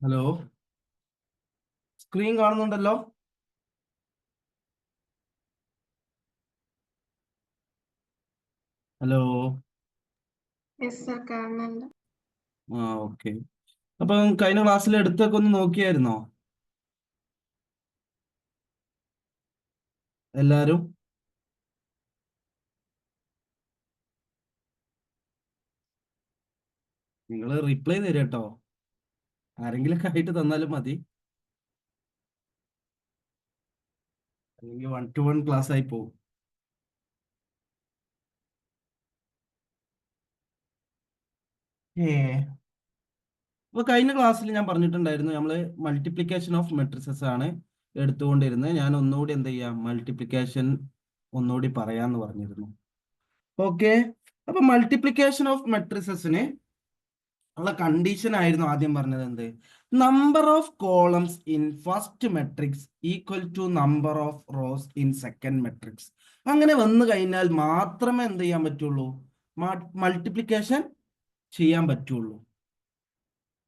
Hello, screen കാണുന്നുണ്ടല്ലോ. Hello. Yes sir, കാണുന്നുണ്ട്. Okay. അപ്പം കഴിഞ്ഞ ക്ലാസ്സിൽ എടുത്തൊക്കെ ഒന്ന് നോക്കിയായിരുന്നോ എല്ലാരും? നിങ്ങൾ റിപ്ലൈ തരും കേട്ടോ. ആരെങ്കിലൊക്കെ ആയിട്ട് തന്നാലും മതി, അല്ലെങ്കിൽ 1-to-1 ക്ലാസ് ആയി പോകും. അപ്പൊ കഴിഞ്ഞ ക്ലാസ്സിൽ ഞാൻ പറഞ്ഞിട്ടുണ്ടായിരുന്നു, നമ്മൾ മൾട്ടിപ്ലിക്കേഷൻ ഓഫ് മെട്രിസസ് ആണ് എടുത്തുകൊണ്ടിരുന്നത്. ഞാൻ ഒന്നുകൂടി എന്ത് ചെയ്യാം, മൾട്ടിപ്ലിക്കേഷൻ ഒന്നുകൂടി പറയാന്ന് പറഞ്ഞിരുന്നു. ഓക്കെ. അപ്പൊ മൾട്ടിപ്ലിക്കേഷൻ ഓഫ് മെട്രിസസിന് ഉള്ള കണ്ടീഷൻ ആയിരുന്നു ആദ്യം പറഞ്ഞത്. എന്ത്? Number of columns in first matrix equal to number of rows in second matrix. അങ്ങനെ വന്നു കഴിഞ്ഞാൽ മാത്രമേ എന്ത് ചെയ്യാൻ പറ്റുള്ളൂ, മൾട്ടിപ്ലിക്കേഷൻ ചെയ്യാൻ പറ്റുള്ളൂ.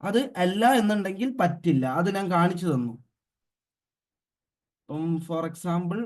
അത് അല്ല എന്നുണ്ടെങ്കിൽ പറ്റില്ല. അത് ഞാൻ കാണിച്ചു തന്നു. ഫോർ എക്സാമ്പിൾ,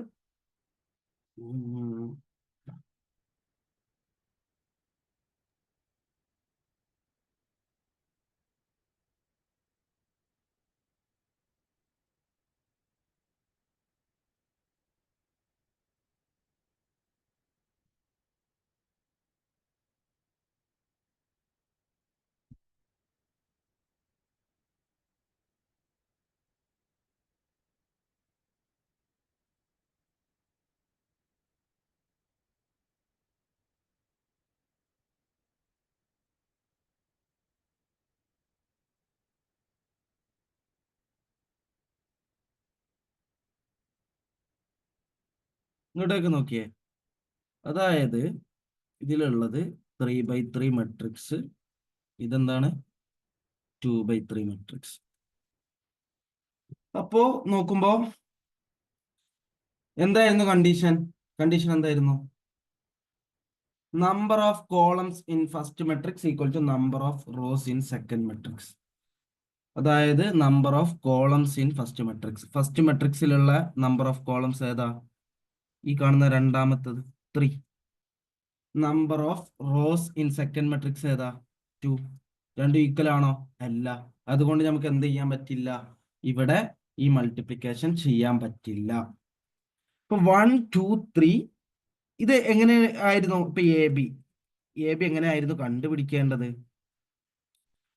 ഇങ്ങോട്ടേക്ക് നോക്കിയേ. അതായത് ഇതിലുള്ളത് 3/3 മെട്രിക്സ്, ഇതെന്താണ് 2/3 മെട്രിക്സ്. അപ്പോ നോക്കുമ്പോ എന്തായിരുന്നു കണ്ടീഷൻ? കണ്ടീഷൻ എന്തായിരുന്നു? Number of columns in first matrix equal to number of rows in second matrix. അതായത് number of columns in first matrix. First മെട്രിക്സിലുള്ള നമ്പർ ഓഫ് കോളംസ് ഏതാ? ഈ കാണുന്ന രണ്ടാമത്തത് 3. Number of rows in second matrix ഏതാ? 2. രണ്ടും equal ആണോ? അല്ല. അതുകൊണ്ട് നമുക്ക് എന്ത് ചെയ്യാൻ പറ്റില്ല, ഇവിടെ ഈ മൾട്ടിപ്ലിക്കേഷൻ ചെയ്യാൻ പറ്റില്ല. ഇപ്പൊ 1 2 3 ഇത് എങ്ങനെ ആയിരുന്നു? ഇപ്പൊ എ ബി എങ്ങനെയായിരുന്നു കണ്ടുപിടിക്കേണ്ടത്?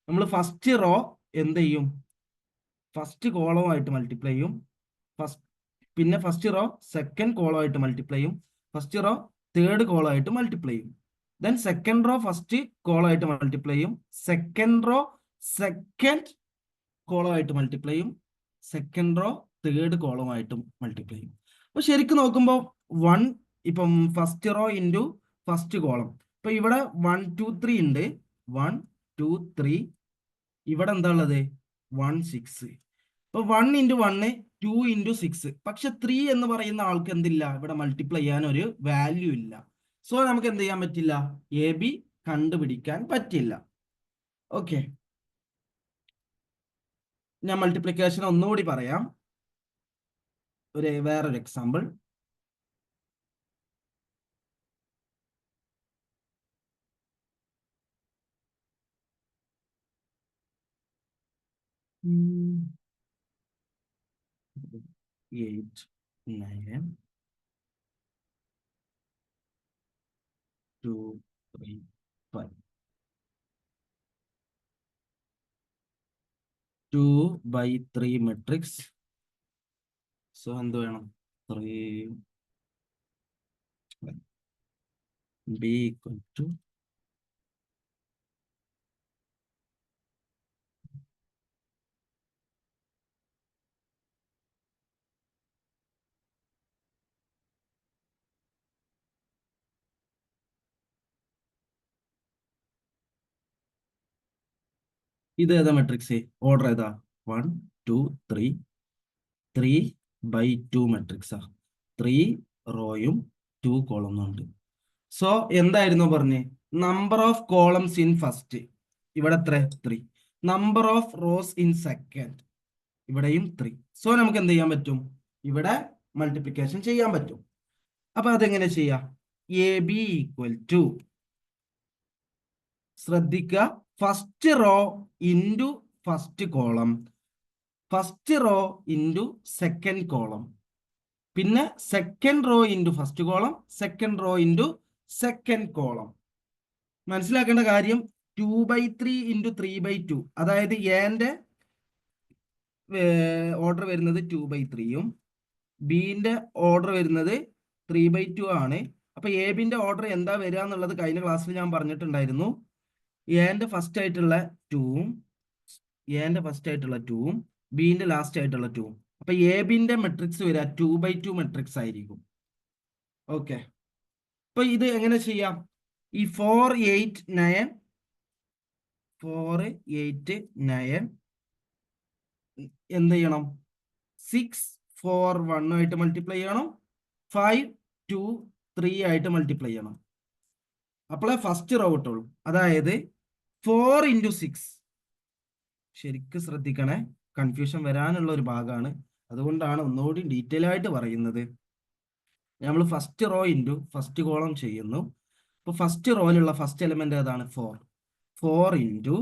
നമ്മൾ ഫസ്റ്റ് റോ എന്ത് ചെയ്യും, ഫസ്റ്റ് കോളമായിട്ട് മൾട്ടിപ്ലൈ ചെയ്യും. പിന്നെ ഫസ്റ്റ് റോ സെക്കൻഡ് കോളമായിട്ട് മൾട്ടിപ്ലൈ ചെയ്യും. ഫസ്റ്റ് റോ തേർഡ് കോളമായിട്ട് മൾട്ടിപ്ലൈ ചെയ്യും. ദെൻ സെക്കൻഡ് റോ ഫസ്റ്റ് കോളമായിട്ട് മൾട്ടിപ്ലൈ ചെയ്യും. സെക്കൻഡ് റോ സെക്കൻഡ് കോളമായിട്ട് മൾട്ടിപ്ലൈ ചെയ്യും. സെക്കൻഡ് റോ തേർഡ് കോളമായിട്ടും മൾട്ടിപ്ലൈ ചെയ്യും. അപ്പൊ ശരിക്കും നോക്കുമ്പോൾ ഇപ്പം first row into first column. ഇപ്പൊ ഇവിടെ 1 2 3 ഉണ്ട്. 1 2 3. ഇവിടെ എന്താ ഉള്ളത്? 1 6. ഇപ്പൊ 1 ഇൻറ്റു 1 2 ഇൻറ്റു 6. പക്ഷെ 3 എന്ന് പറയുന്ന ആൾക്ക് എന്തില്ല, ഇവിടെ മൾട്ടിപ്ലൈ ചെയ്യാൻ ഒരു വാല്യൂ ഇല്ല. സോ നമുക്ക് എന്ത് ചെയ്യാൻ പറ്റില്ല, എ ബി കണ്ടുപിടിക്കാൻ പറ്റില്ല. ഓക്കെ, ഞാൻ മൾട്ടിപ്ലിക്കേഷൻ ഒന്നുകൂടി പറയാം. വേറൊരു എക്സാമ്പിൾ. Hmm. 8 9 2 3 5. 2/3 മെട്രിക്സ്. സോ എന്ത് വേണം? 3 b equal to ഇത് ഏതാ മെട്രിക്സ്? ഓർഡർ ഏതാ? 1 2 3. 3/2 മെട്രിക്സാ. 3 റോയും 2 കോളമും ഉണ്ട്. സോ എന്തായിരുന്നു പറഞ്ഞേ? Number of columns in first ഇവിടെ എത്ര? 3. Number of rows in second, ഇവിടെയും 3. സോ നമുക്ക് എന്ത് ചെയ്യാൻ പറ്റും? ഇവിടെ മൾട്ടിപ്ലിക്കേഷൻ ചെയ്യാൻ പറ്റും. അപ്പൊ അതെങ്ങനെ ചെയ്യാം? എ ബി ഈക്വൽ ടു, ശ്രദ്ധിക്കുക, first row into first column, first row into second column, പിന്നെ second row into first column, second row into second column. മനസ്സിലാക്കേണ്ട കാര്യം 2/3 ഇൻറ്റു 3/2, അതായത് എന്റെ ഓർഡർ വരുന്നത് 2/3യും ബിന്റെ ഓർഡർ വരുന്നത് 3/2 ആണ്. അപ്പൊ എ ബിന്റെ ഓർഡർ എന്താ വരിക എന്നുള്ളത് കഴിഞ്ഞ ക്ലാസ്സിൽ ഞാൻ പറഞ്ഞിട്ടുണ്ടായിരുന്നു. എന്റെ ഫസ്റ്റ് ആയിട്ടുള്ള 2ഉം ബിന്റെ ലാസ്റ്റ് ആയിട്ടുള്ള 2ഉം. അപ്പൊ എ ബിന്റെ മെട്രിക്സ് വരിക 2/2 മെട്രിക്സ് ആയിരിക്കും. ഓക്കെ, അപ്പൊ ഇത് എങ്ങനെ ചെയ്യാം? ഈ 4 8 9 എന്ത് ചെയ്യണം? 6 4 1 ആയിട്ട് മൾട്ടിപ്ലൈ ചെയ്യണം, 5 2 3 ആയിട്ട് മൾട്ടിപ്ലൈ ചെയ്യണം. അപ്പോളെ ഫസ്റ്റ് റോ കിട്ടുള്ളൂ. അതായത് 4 ഇൻറ്റു 6, ശരിക്കും ശ്രദ്ധിക്കണേ, കൺഫ്യൂഷൻ വരാനുള്ള ഒരു ഭാഗമാണ്, അതുകൊണ്ടാണ് ഒന്നുകൂടി ഡീറ്റെയിൽ ആയിട്ട് പറയുന്നത്. നമ്മൾ first row into first column ചെയ്യുന്നു. അപ്പോൾ ഫസ്റ്റ് റോയിലുള്ള ഫസ്റ്റ് എലിമെന്റ് ഏതാണ്? 4. 4 ഇൻറ്റു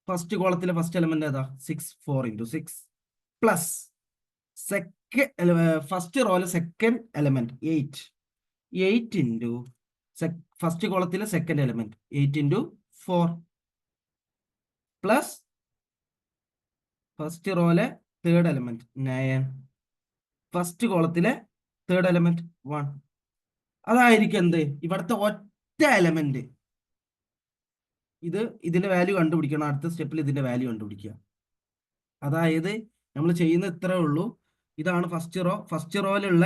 ഫസ്റ്റ് കോളത്തിലെ ഫസ്റ്റ് എലിമെന്റ് ഏതാ? 6. 4 ഇൻറ്റു 6 പ്ലസ് ഫസ്റ്റ് റോയിലെ സെക്കൻഡ് എലിമെന്റ് 8. 8 ഇൻറ്റു ഫസ്റ്റ് കോളത്തിലെ second element 8 into 4 plus first റോയിലെ തേർഡ് എലിമെന്റ് 9, ഫസ്റ്റ് കോളത്തിലെ തേർഡ് എലിമെന്റ് 1. അതായിരിക്കും എന്ത്? ഇവിടുത്തെ ഒറ്റ എലിമെന്റ്. ഇതിന്റെ വാല്യൂ കണ്ടുപിടിക്കണം. അടുത്ത സ്റ്റെപ്പിൽ ഇതിന്റെ വാല്യൂ കണ്ടുപിടിക്കുക. അതായത് നമ്മൾ ചെയ്യുന്ന ഇത്രേ ഉള്ളൂ. ഇതാണ് ഫസ്റ്റ് റോ. ഫസ്റ്റ് റോയിലുള്ള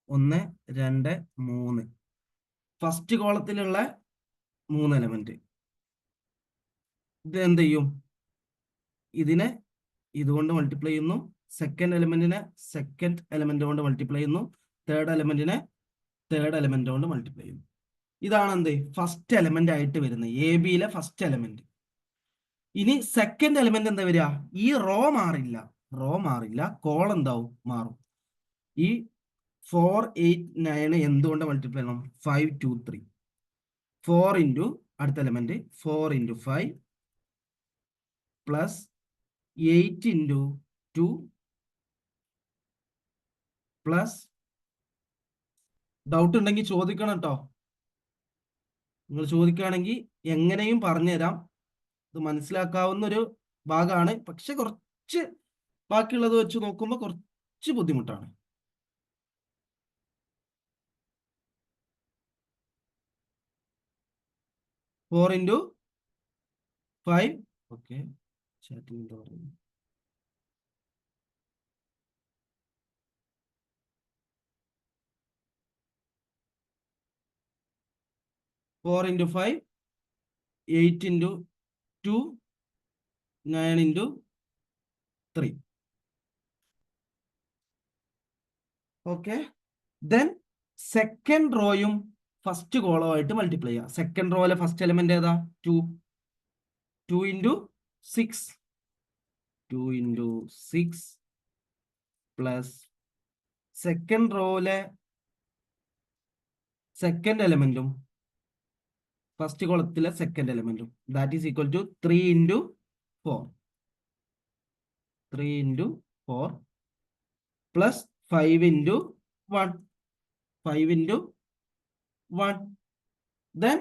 1 2 3, ഫസ്റ്റ് കോളത്തിലുള്ള 3 എലിമെന്റ്. ഇത് എന്ത് ചെയ്യും? ഇതിനെ ഇതുകൊണ്ട് മൾട്ടിപ്ലൈ ചെയ്യുന്നു, സെക്കൻഡ് എലിമെന്റിനെ സെക്കൻഡ് എലിമെന്റ് കൊണ്ട് മൾട്ടിപ്ലൈ ചെയ്യുന്നു, തേർഡ് എലിമെന്റിനെ തേർഡ് എലിമെന്റ് കൊണ്ട് മൾട്ടിപ്ലൈ ചെയ്യുന്നു. ഇതാണ് എന്ത്? ഫസ്റ്റ് എലിമെന്റ് ആയിട്ട് വരുന്നത്, എ ബിയിലെ ഫസ്റ്റ് എലിമെന്റ്. ഇനി സെക്കൻഡ് എലിമെന്റ് എന്താ വരിക? ഈ റോ മാറില്ല, കോൾ എന്താവും? മാറും. ഈ 4 8 9 എന്തുകൊണ്ട് മൾട്ടിപ്ലൈ ചെയ്യണം? 5 2 3. 4 ഇൻറ്റു അടുത്ത element 4 into 5 plus 8 into 2 plus, doubt ഉണ്ടെങ്കിൽ ചോദിക്കണം കേട്ടോ. നിങ്ങൾ ചോദിക്കുകയാണെങ്കിൽ എങ്ങനെയും പറഞ്ഞുതരാം. ഇത് മനസ്സിലാക്കാവുന്ന ഒരു ഭാഗമാണ്, പക്ഷെ കുറച്ച് ബാക്കിയുള്ളത് വെച്ച് നോക്കുമ്പോൾ കുറച്ച് ബുദ്ധിമുട്ടാണ്. ഫോർ ഇൻറ്റു 5, ഓക്കെ, ചാറ്റിംഗ് എന്താ പറയുന്നത്? 4 into 5 8 into 2 9 into 3. Okay, then second റോയും ഫസ്റ്റ് കോളമായിട്ട് മൾട്ടിപ്ലൈ ചെയ്യുക. സെക്കൻഡ് റോയിലെ ഫസ്റ്റ് എലിമെന്റ് ഏതാ? 2. 2 ഇൻറ്റു 6 2 ഇൻറ്റു 6 പ്ലസ് സെക്കൻഡ് റോയിലെ സെക്കൻഡ് എലിമെന്റും ഫസ്റ്റ് കോളത്തിലെ സെക്കൻഡ് എലിമെന്റും, that is equal to 3 into 4. 3 into 4 plus 5 into 1. 5 into 1. Then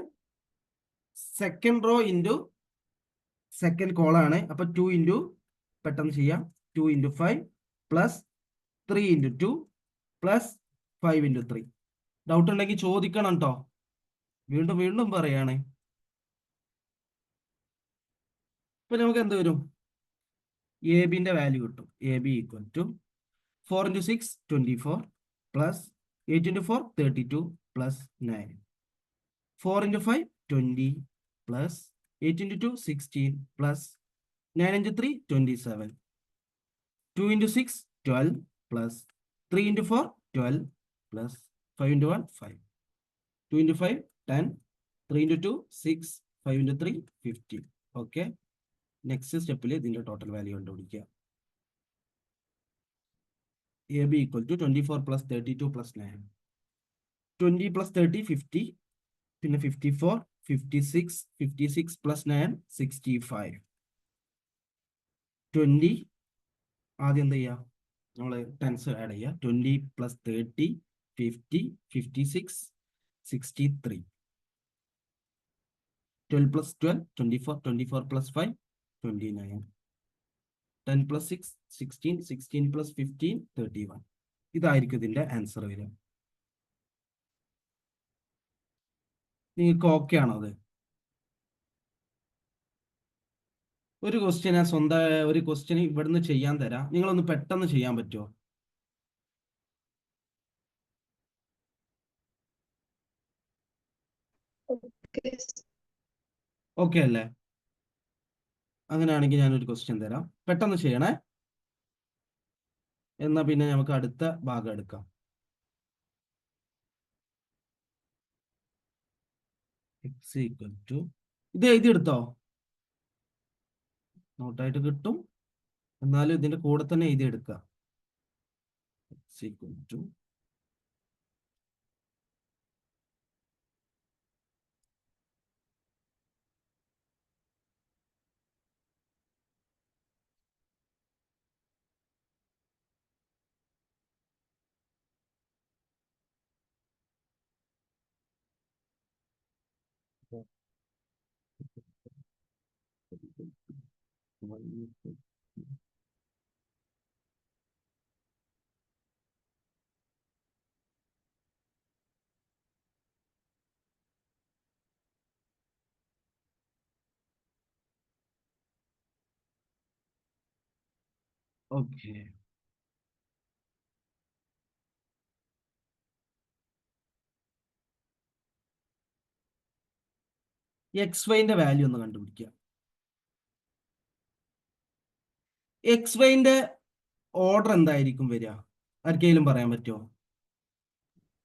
second row into second കോളാണ്. അപ്പൊ 2 ഇൻറ്റു, പെട്ടെന്ന് ചെയ്യാം, 2 into 5 plus 3 into 2 plus 5 into 3. Doubt ഉണ്ടെങ്കിൽ ചോദിക്കണം കേട്ടോ. വീണ്ടും പറയാണ്. ഇപ്പൊ നമുക്ക് എന്ത് വരും? എ ബിന്റെ വാല്യൂ കിട്ടും. A B equal to 4 into 6 24 plus 8 into 4 32 plus 9. 4 into 5 20 plus 8 into 2 16 plus 9 into 3 27. 2 into 6 12 plus 3 into 4 12 plus 5 into 1 5. 2 into 5 10. 3 into 2 6 5 into 3 50. Okay, next സ്റ്റെപ്പിൽ ഇതിന്റെ ടോട്ടൽ വാല്യൂ കണ്ടുപിടിക്കുക. A B equal to 24 plus 32 plus 9. 20 plus 30 50, പിന്നെ 54 56 56 plus 9 65. 20 ആദ്യം എന്ത് ചെയ്യുക, നമ്മൾ tense add ചെയ്യുക. 20 plus 30 50 56 63. 12 plus 12 24 24 plus 5 29. 10 plus 6 16 16 plus 15 31. ഇതായിരിക്കും ഇതിന്റെ ആൻസർ വരിക. നിങ്ങൾക്ക് ഓക്കെ ആണോ അത്? ഒരു ക്വസ്റ്റ്യൻ ഞാൻ സ്വന്തം ഒരു ക്വസ്റ്റ്യൻ ഇവിടുന്ന് ചെയ്യാൻ തരാം, നിങ്ങളൊന്ന് പെട്ടെന്ന് ചെയ്യാൻ പറ്റുമോ? Okay. ഓക്കെ അല്ലേ? അങ്ങനെയാണെങ്കിൽ ഞാനൊരു ക്വസ്റ്റ്യൻ തരാം, പെട്ടെന്ന് ചെയ്യണേ. എന്നാ പിന്നെ നമുക്ക് അടുത്ത ഭാഗം എടുക്കാം. x ഈക്വൽ ടു, ഇത് എഴുതിയെടുത്തോ? നോട്ടായിട്ട് കിട്ടും, എന്നാലും ഇതിന്റെ കൂടെ തന്നെ എഴുതിയെടുക്കുക. x equal to okay. X വൈന്റെ വാല്യൂ ഒന്ന് കണ്ടുപിടിക്കുക. എക്സ് വൈന്റെ ഓർഡർ എന്തായിരിക്കും വരിക? ആർക്കെങ്കിലും പറയാൻ പറ്റുമോ?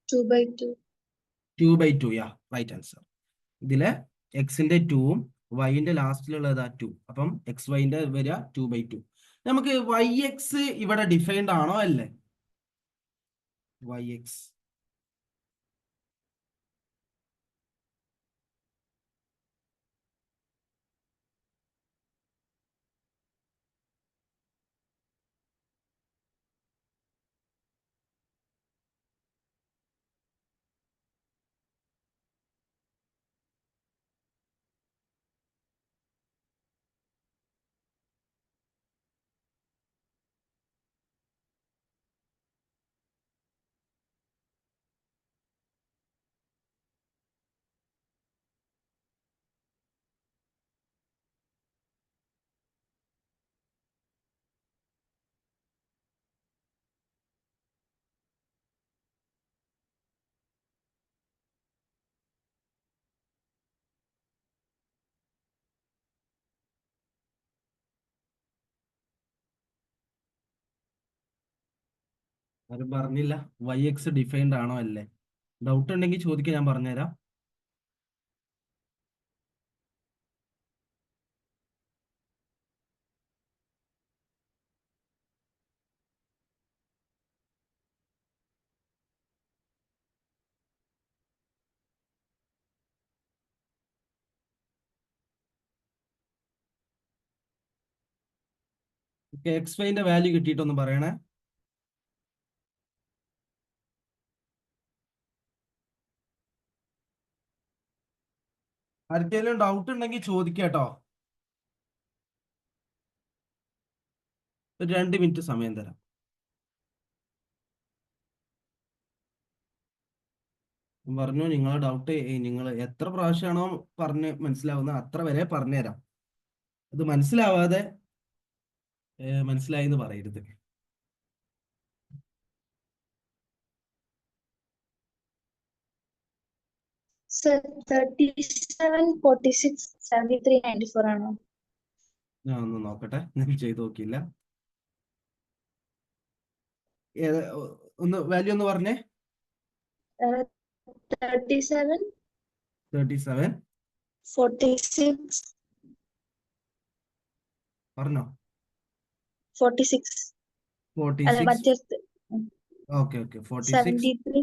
2/2. 2/2. യാ, റൈറ്റ് ആൻസർ. ഇതിലെ എക്സിന്റെ 2ഉം വൈന്റെ ലാസ്റ്റിലുള്ളതാ 2. അപ്പം എക്സ് വൈന്റെ വരിക 2/2. നമുക്ക് വൈ എക്സ് ഇവിടെ ഡിഫൈൻഡ് ആണോ അല്ലേ? വൈ എക്സ് ആരും പറഞ്ഞില്ല. വൈ എക്സ് ഡിഫൈൻഡ് ആണോ അല്ലേ? ഡൗട്ട് ഉണ്ടെങ്കിൽ ചോദിക്കുക, ഞാൻ പറഞ്ഞുതരാം. എക്സ് വൈന്റെ വാല്യൂ കിട്ടിയിട്ടൊന്ന് പറയണേ. ആർക്കെങ്കിലും ഡൗട്ട് ഉണ്ടെങ്കിൽ ചോദിക്കുക കേട്ടോ. ഒരു 2 മിനിറ്റ് സമയം തരാം. പറഞ്ഞു, നിങ്ങളെ ഡൗട്ട് നിങ്ങൾ എത്ര പ്രാവശ്യമാണോ പറഞ്ഞ് മനസ്സിലാവുന്നത് അത്ര വരെ പറഞ്ഞുതരാം. അത് മനസ്സിലാവാതെ മനസ്സിലായി എന്ന് പറയരുത്. Sir, 37 46 73 94 ആണോ? ഞാൻ ഒന്ന് നോക്കട്ടെ, ഞാൻ ചെയ്ത് നോക്കിയില്ല. ഒന്ന് വാല്യൂ ഒന്ന് പറഞ്ഞേ. 37 37 46. പറഞ്ഞോ. 46. അല്ല 46. മറ്റേ ഓക്കെ 46. 73.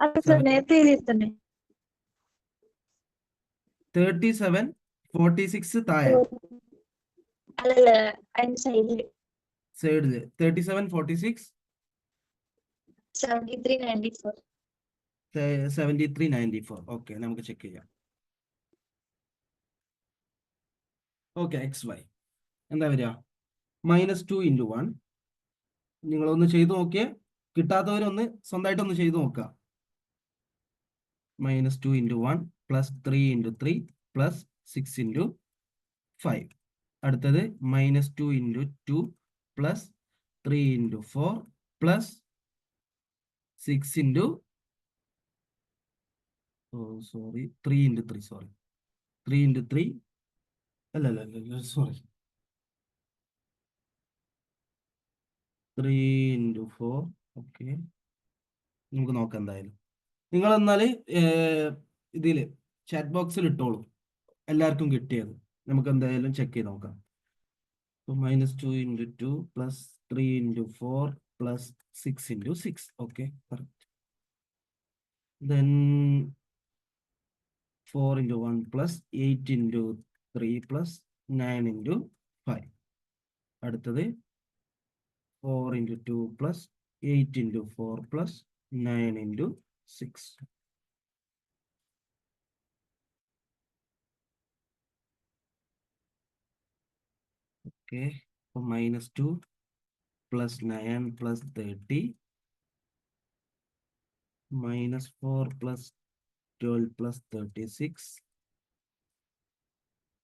അല്ല സർ നേരത്തെ എഴുതിയിരുത്തന്നെ. 37 46 താഴെ അല്ലല്ല അതിന്റെ സൈഡില് സൈഡില് 37 46 73 94. 73 94. ഓക്കെ, നമുക്ക് ചെക്ക് ചെയ്യാം. ഓക്കെ, XY എന്താ വരിക? -2 × 1. നിങ്ങളൊന്ന് ചെയ്തു നോക്കിയേ. കിട്ടാത്തവരൊന്ന് സ്വന്തമായിട്ടൊന്ന് ചെയ്തു നോക്കുക. -2 × 1 +3 × 3 +6 × 5. അടുത്തത് -2 × 2 +3 × 4 +6 × സോറി 3 × 3 സോറി 3 × 3 അല്ല സോറി 3 × 4. ഓക്കെ, നമുക്ക് നോക്കാം. എന്തായാലും നിങ്ങൾ എന്നാൽ ഇതിൽ ചാറ്റ് ബോക്സിൽ ഇട്ടോളൂ എല്ലാവർക്കും കിട്ടിയത്. നമുക്ക് എന്തായാലും ചെക്ക് ചെയ്ത് നോക്കാം. -2 × 2 +3 × 4 +6 × 6. Okay, correct. Then 4 × 1 +8 × 3 +9 × 5. അടുത്തത് 4 × 2 +8 × 4 +9 × 6. ഓക്കെ, അപ്പോൾ -2 +9 +30 -4 +12 +36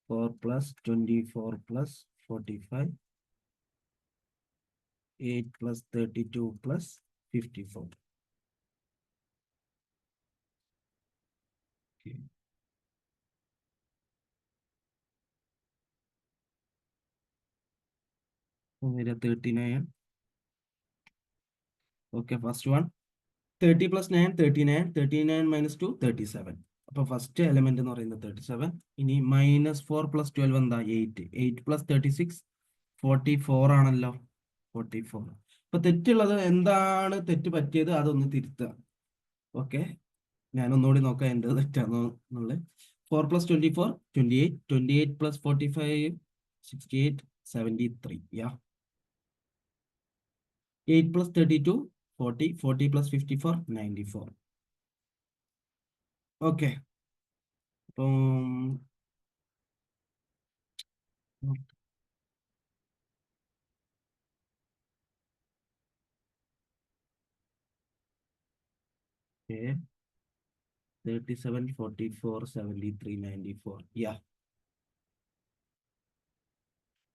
4 +24 +45 8 +32 +54. Okay. Here 39. Okay, first one 30 + 9 39 39 - 2 37. അപ്പോൾ ഫസ്റ്റ് എലമെന്റ് എന്ന് പറയുന്നത് 37. ഇനി -4 + 12 എന്താ? 8 8 + 36 44 ആണല്ലോ. 44. അപ്പൊ തെറ്റുള്ളത് എന്താണ്? തെറ്റ് പറ്റിയത് അതൊന്ന് തിരുത്തുക. ഓക്കെ, ഞാൻ ഒന്നുകൂടി നോക്കാം എന്ത് തെറ്റാണോ എന്നുള്ളത്. 4 + 24 28 28 + 45 68 73. യാ. 8 + 32 40 40 + 54 94. ഓക്കെ, അപ്പം 37 44 73 94. യാ.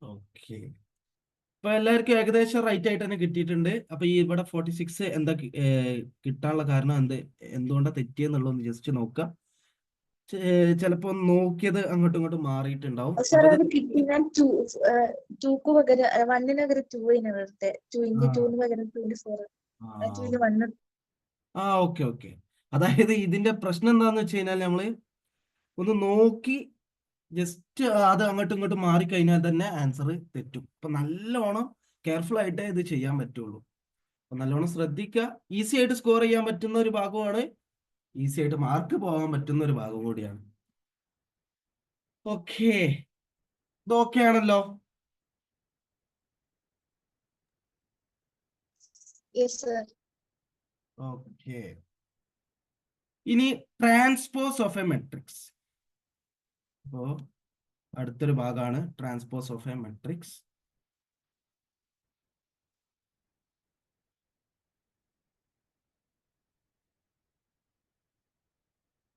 ഓക്കെ, അപ്പൊ എല്ലാവർക്കും ഏകദേശം റൈറ്റ് ആയിട്ട് തന്നെ കിട്ടിയിട്ടുണ്ട്. അപ്പൊ ഈ ഇവിടെ 46 എന്താ കിട്ടാനുള്ള കാരണം എന്തുകൊണ്ടാണ് തെറ്റിയെന്നുള്ളതൊന്ന് ജസ്റ്റ് നോക്കാം. ചിലപ്പോ നോക്കിയത് അങ്ങോട്ടും ഇങ്ങോട്ടും മാറിയിട്ടുണ്ടാവും. സാർ അപ്പൊ അത് കിട്ടി. ഞാൻ 2ക്ക് പകരം 1 പകരം 2 വെറുതെ 2 × 2 പകരം 24. 2 × 1. ഓക്കെ. അതായത് ഇതിന്റെ പ്രശ്നം എന്താന്ന് വെച്ച് കഴിഞ്ഞാൽ നമ്മള് ഒന്ന് നോക്കി ജസ്റ്റ് അത് അങ്ങോട്ടും ഇങ്ങോട്ടും മാറിക്കഴിഞ്ഞാൽ തന്നെ ആൻസർ തെറ്റും. അപ്പൊ നല്ലോണം കെയർഫുൾ ആയിട്ടേ ഇത് ചെയ്യാൻ പറ്റുള്ളൂ. അപ്പൊ നല്ലോണം ശ്രദ്ധിക്കുക. ഈസി ആയിട്ട് സ്കോർ ചെയ്യാൻ പറ്റുന്ന ഒരു ഭാഗമാണ്, ഈസി ആയിട്ട് മാർക്ക് പോകാൻ പറ്റുന്ന ഒരു ഭാഗം കൂടിയാണ്. ഓക്കെ, ഇത് ഓക്കെ ആണല്ലോ. Yes sir. ഓക്കെ, ഇനി ട്രാൻസ്പോസ് ഓഫ് എ മെട്രിക്സ്. അപ്പോ അടുത്തൊരു ഭാഗമാണ് ട്രാൻസ്പോസ് ഓഫ് എ മെട്രിക്സ്.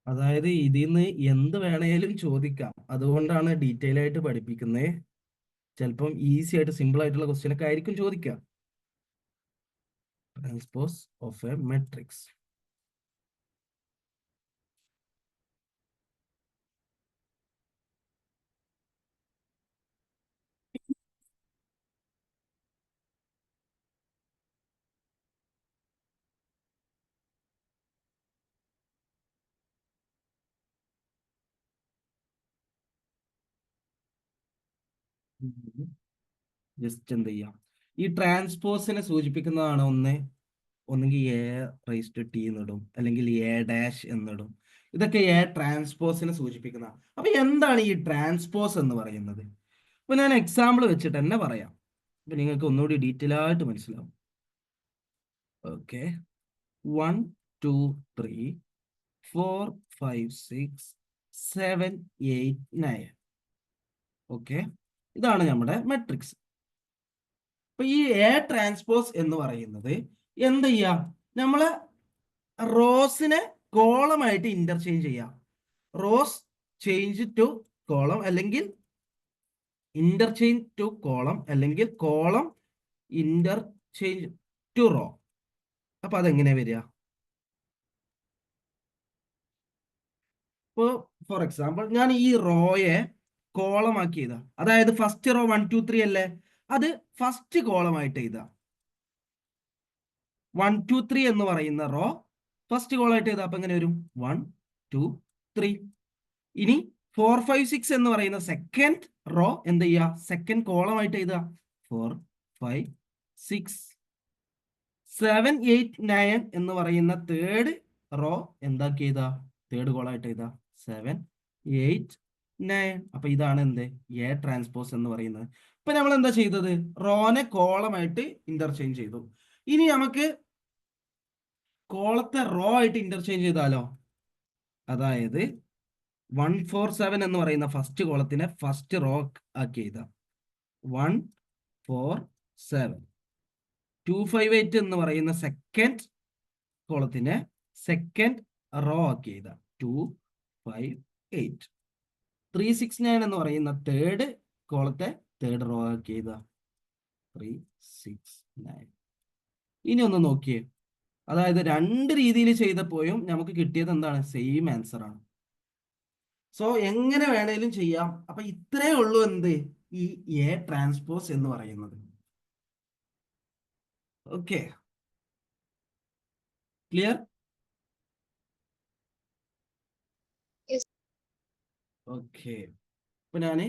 അതായത് ഇതിൽ നിന്ന് എന്ത് വേണേലും ചോദിക്കാം. അതുകൊണ്ടാണ് ഡീറ്റെയിൽ ആയിട്ട് പഠിപ്പിക്കുന്നത്. ചിലപ്പം ഈസി ആയിട്ട് സിമ്പിൾ ആയിട്ടുള്ള ക്വസ്റ്റ്യൻ ഒക്കെ ആയിരിക്കും ചോദിക്കാം. Transpose of A matrix. Just എന്ത് ചെയ്യാം, ഈ ട്രാൻസ്പോസിനെ സൂചിപ്പിക്കുന്നതാണ് ഒന്നുകിൽ എ റൈസ് ടു ടി എന്നിടും, അല്ലെങ്കിൽ എ ഡാഷ് എന്നിടും. ഇതൊക്കെ എ ട്രാൻസ്പോസിനെ സൂചിപ്പിക്കുന്നതാണ്. അപ്പൊ എന്താണ് ഈ ട്രാൻസ്പോസ് എന്ന് പറയുന്നത്? അപ്പൊ ഞാൻ എക്സാമ്പിൾ വെച്ചിട്ട് തന്നെ പറയാം, അപ്പൊ നിങ്ങൾക്ക് ഒന്നുകൂടി ഡീറ്റെയിൽ ആയിട്ട് മനസ്സിലാവും. ഓക്കെ, 1 2 3 4 5 6 7 8 9. ഓക്കെ, ഇതാണ് നമ്മുടെ മെട്രിക്സ്. അപ്പൊ ഈ എ ട്രാൻസ്പോസ് എന്ന് പറയുന്നത് എന്ത് ചെയ്യാം, നമ്മള് റോസിനെ കോളമായിട്ട് ഇന്റർചേഞ്ച് ചെയ്യാം. റോസ് ചേഞ്ച് ടു കോളം, അല്ലെങ്കിൽ ഇന്റർചേഞ്ച് ടു കോളം, അല്ലെങ്കിൽ കോളം ഇന്റർചേഞ്ച് ടു റോ. അപ്പൊ അതെങ്ങനെ വരിക? ഇപ്പോൾ ഫോർ എക്സാമ്പിൾ ഞാൻ ഈ റോയെ കോളമാക്കി എഴുതാം. അതായത് ഫസ്റ്റ് റോ 1 2 3 അല്ലേ, അത് ഫസ്റ്റ് കോളമായിട്ട് എഴുതാം. 1 2 3 എന്ന് പറയുന്ന റോ ഫസ്റ്റ് കോളമായിട്ട് എഴുതാം. അപ്പൊ എങ്ങനെ വരും? 1 2 3. ഇനി 4 5 6 എന്ന് പറയുന്ന സെക്കൻഡ് റോ എന്ത് ചെയ്യുക, സെക്കൻഡ് കോളമായിട്ട് എഴുതുക. 4 5 6. 7 8 9 എന്ന് പറയുന്ന തേർഡ് റോ എന്താക്കി എഴുതാ, തേർഡ് കോളമായിട്ട് എഴുതാ. 7 8 9. അപ്പൊ ഇതാണ് എന്ത്, എ ട്രാൻസ്പോസ് എന്ന് പറയുന്നത്. ഇപ്പൊ നമ്മൾ എന്താ ചെയ്തത്, റോനെ കോളമായിട്ട് ഇന്റർചേഞ്ച് ചെയ്തു. ഇനി നമുക്ക് കോളത്തെ റോ ആയിട്ട് ഇന്റർചേഞ്ച് ചെയ്താലോ? അതായത് 1 4 7 എന്ന് പറയുന്ന ഫസ്റ്റ് കോളത്തിനെ ഫസ്റ്റ് റോ ആക്കി എഴുതാം. 1 4 7. 2 5 8 എന്ന് പറയുന്ന സെക്കൻഡ് കോളത്തിനെ സെക്കൻഡ് റോ ആക്കി എഴുതാം. 2 5 8. 3 6 9 എന്ന് പറയുന്ന തേർഡ് കോളത്തെ തേർഡ് റോ ആക്കി എഴുതാം. 3 6 9. ഇനി ഒന്ന് നോക്കിയേ, അതായത് രണ്ട് രീതിയിൽ ചെയ്തപ്പോഴും നമുക്ക് കിട്ടിയത് എന്താണ്, സെയിം ആൻസർ ആണ്. സോ എങ്ങനെ വേണേലും ചെയ്യാം. അപ്പൊ ഇത്രേ ഉള്ളൂ എന്ത്, ഈ എ ട്രാൻസ്പോസ് എന്ന് പറയുന്നത്. Okay, clear? Yes. ഓക്കെ, അപ്പൊ ഞാന്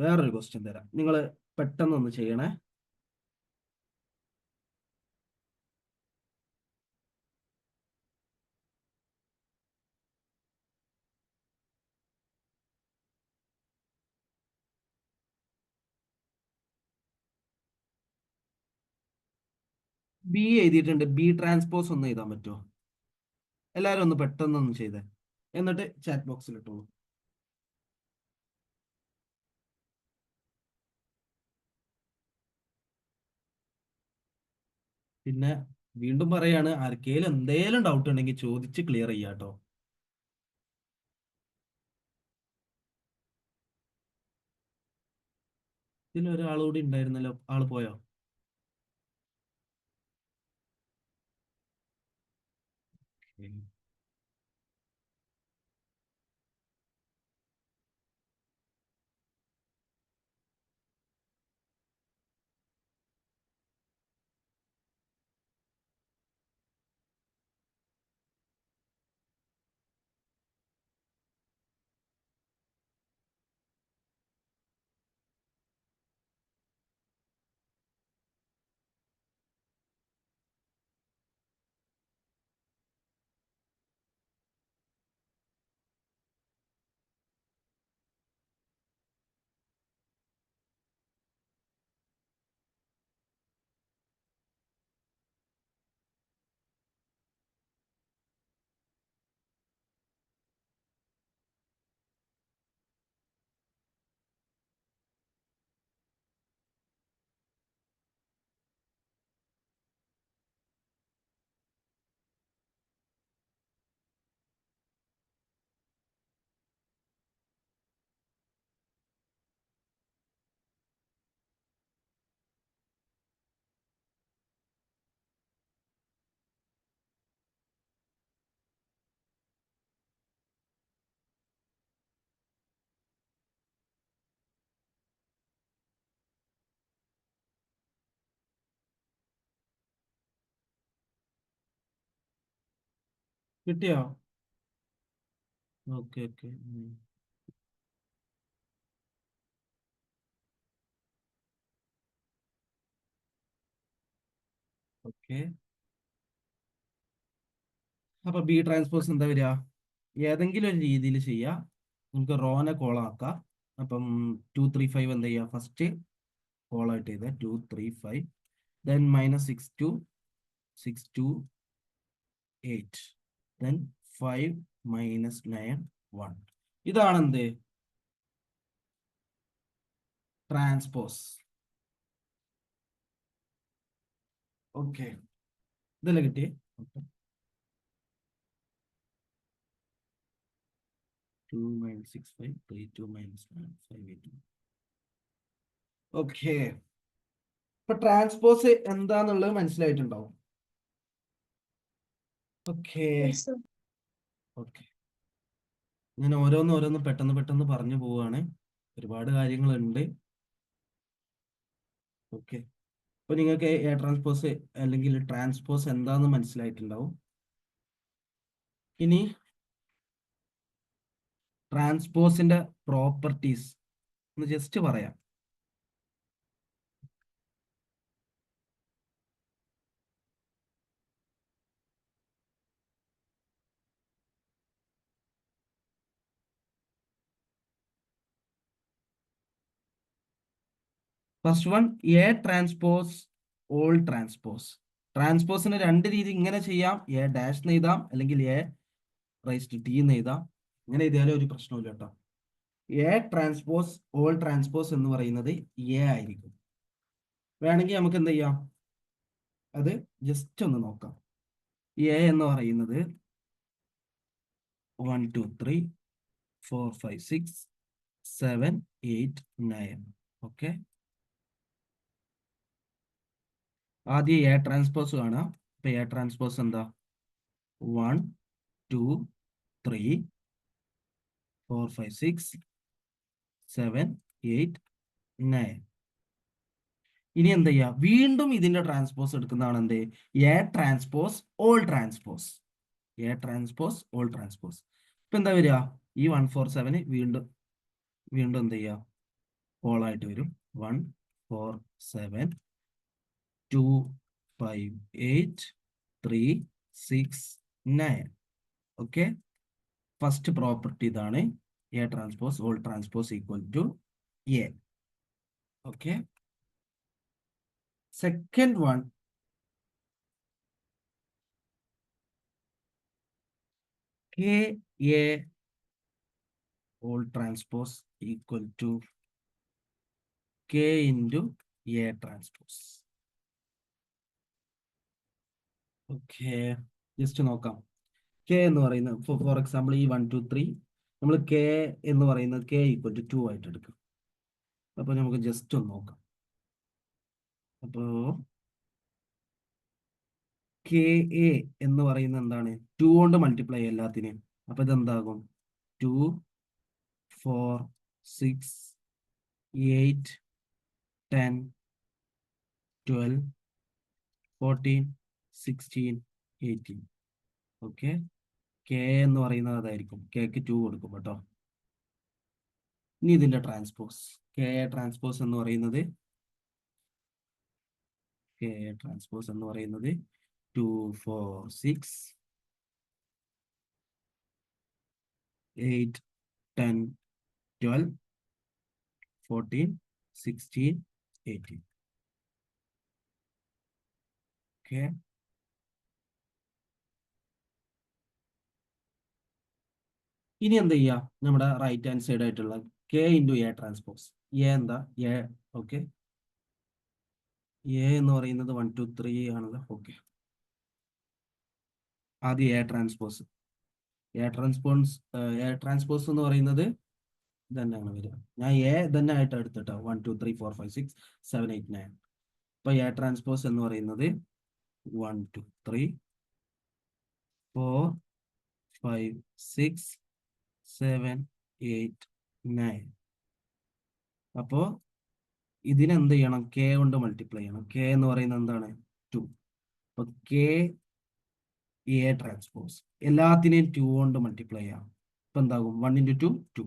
വേറൊരു ക്വസ്റ്റ്യൻ തരാം, നിങ്ങൾ പെട്ടെന്നൊന്ന് ചെയ്യണേ. ബി എഴുതിയിട്ടുണ്ട്, ബി ട്രാൻസ്പോസ് ഒന്ന് എഴുതാൻ പറ്റുമോ? എല്ലാവരും ഒന്ന് പെട്ടെന്നൊന്ന് ചെയ്തേ, എന്നിട്ട് ചാറ്റ് ബോക്സിൽ ഇട്ടോളൂ. പിന്നെ വീണ്ടും പറയാണ്, ആർക്കേലും എന്തേലും ഡൗട്ട് ഉണ്ടെങ്കിൽ ചോദിച്ച് ക്ലിയർ ചെയ്യാട്ടോ. ഇതിൽ ഒരാളുകൂടി ഉണ്ടായിരുന്നല്ലോ, ആള് പോയോ? ഉം. കിട്ടിയോ? Okay okay. ഓക്കെ. അപ്പൊ ബി ട്രാൻസ്പോസ് എന്താ വരിക? ഏതെങ്കിലും ഒരു രീതിയിൽ ചെയ്യാം. നമുക്ക് റോനെ കോളാക്കാം. അപ്പം 2 3 5 എന്താ ചെയ്യുക? ഫസ്റ്റ് കോളായിട്ട് ചെയ്ത 2 3 5 then minus 6 2 6 2 8 then 5 minus 9 1. ഇതാണ് എന്ത്? ട്രാൻസ്പോസ്. ഓക്കെ, ഇതല്ലേ കിട്ടിയേ? Okay. 2 minus 6 5 3 2 minus 9 5 8. ഓക്കെ, ഇപ്പൊ ട്രാൻസ്പോസ് എന്താന്നുള്ളത് മനസ്സിലായിട്ടുണ്ടാവും. Okay Yes, sir. ഓക്കെ, ഞാൻ ഓരോന്ന് പെട്ടെന്ന് പറഞ്ഞു പോവുകയാണ്. ഒരുപാട് കാര്യങ്ങളുണ്ട്. ഓക്കെ, അപ്പൊ നിങ്ങൾക്ക് എയർ ട്രാൻസ്പോസ് അല്ലെങ്കിൽ ട്രാൻസ്പോസ് എന്താന്ന് മനസ്സിലായിട്ടുണ്ടാവും. ഇനി ട്രാൻസ്പോസിന്റെ പ്രോപ്പർട്ടീസ് ഒന്ന് ജസ്റ്റ് പറയാം. First one, A transpose whole transpose. ട്രാൻസ്പോസിന് രണ്ട് രീതി ഇങ്ങനെ ചെയ്യാം. എ ഡാഷ് എന്ന് എഴുതാം, അല്ലെങ്കിൽ എ റൈസ് ടു ടി എന്ന് എഴുതാം. ഇങ്ങനെ എഴുതിയാലും ഒരു പ്രശ്നമില്ല കേട്ടോ. എ ട്രാൻസ്പോസ് ഓൾ ട്രാൻസ്പോസ് എന്ന് പറയുന്നത് എ ആയിരിക്കും. വേണമെങ്കിൽ നമുക്ക് എന്ത് ചെയ്യാം, അത് ജസ്റ്റ് ഒന്ന് നോക്കാം. എ എന്ന് പറയുന്നത് 1 2 3 4 5 6 7 8 9. ഓക്കെ, ആദ്യം എ ട്രാൻസ്പോസ് കാണാം. ഇപ്പൊ എ ട്രാൻസ്പോസ് എന്താ? 1 2 3 4 5 6 7 8 9. ഇനി എന്ത് ചെയ്യാ? വീണ്ടും ഇതിന്റെ ട്രാൻസ്പോസ് എടുക്കുന്നതാണ് എന്ത്? A transpose whole transpose. A transpose whole transpose. ഇപ്പൊ എന്താ വരിക? ഈ 1 4 7 വീണ്ടും എന്ത് ചെയ്യുക? ഓൾ ആയിട്ട് വരും. 1 4 7 2 5 8 3 6 9. ഓക്കെ, ഫസ്റ്റ് പ്രോപ്പർട്ടി ഇതാണ്. A transpose whole transpose equal to A. Okay, second one, K A all transpose equal to k into a transpose. ഓക്കെ, ജസ്റ്റ് നോക്കാം. കെ എന്ന് പറയുന്നത് ഫോർ എക്സാമ്പിൾ ഈ 1 2 3 നമ്മൾ കെ എന്ന് പറയുന്നത് k ഈക്വൽ ടു 2 ആയിട്ട് എടുക്കാം. അപ്പോൾ നമുക്ക് ജസ്റ്റ് ഒന്ന് നോക്കാം. അപ്പോൾ കെ എ എന്ന് പറയുന്നത് എന്താണ്? 2 കൊണ്ട് മൾട്ടിപ്ലൈ എല്ലാത്തിനെയും. അപ്പോൾ ഇതെന്താകും? 2 4 6 8 10 12 14 16 18. ഓക്കെ, കെ എന്ന് പറയുന്നത് അതായിരിക്കും. കെക്ക് 2 കൊടുക്കും കേട്ടോ. ഇനി ഇതിന്റെ ട്രാൻസ്പോസ്, കെ ട്രാൻസ്പോസ് എന്ന് പറയുന്നത് 2 4 6 8 10 12 14 16 18. ഓക്കെ, ഇനി എന്ത് ചെയ്യുക? നമ്മുടെ റൈറ്റ് ഹാൻഡ് സൈഡ് ആയിട്ടുള്ള K into A transpose. A എന്താ? എ. ഓക്കെ, എ എന്ന് പറയുന്നത് 1 2 3 ആണല്ലോ. ഓക്കെ, ആദ്യം എ ട്രാൻസ്പോസ്. എ ട്രാൻസ്പോസ് എന്ന് പറയുന്നത് തന്നെയാണ് വരിക. ഞാൻ എ തന്നെ ആയിട്ട് എടുത്തിട്ടോ. 1 2 3 4 5 6 7 8 9. ഇപ്പൊ എ ട്രാൻസ്പോസ് എന്ന് പറയുന്നത് 1 2 3 4 5 6 7 8 9. അപ്പോ ഇതിനെന്ത് ചെയ്യണം? കെ കൊണ്ട് മൾട്ടിപ്ലൈ ചെയ്യണം. കെ എന്ന് പറയുന്നത് എന്താണ്? 2. അപ്പൊ കെ എ ട്രാൻസ്പോസ് എല്ലാത്തിനെയും 2 കൊണ്ട് മൾട്ടിപ്ലൈ ചെയ്യാം. ഇപ്പൊ എന്താകും? 1 into 2 2,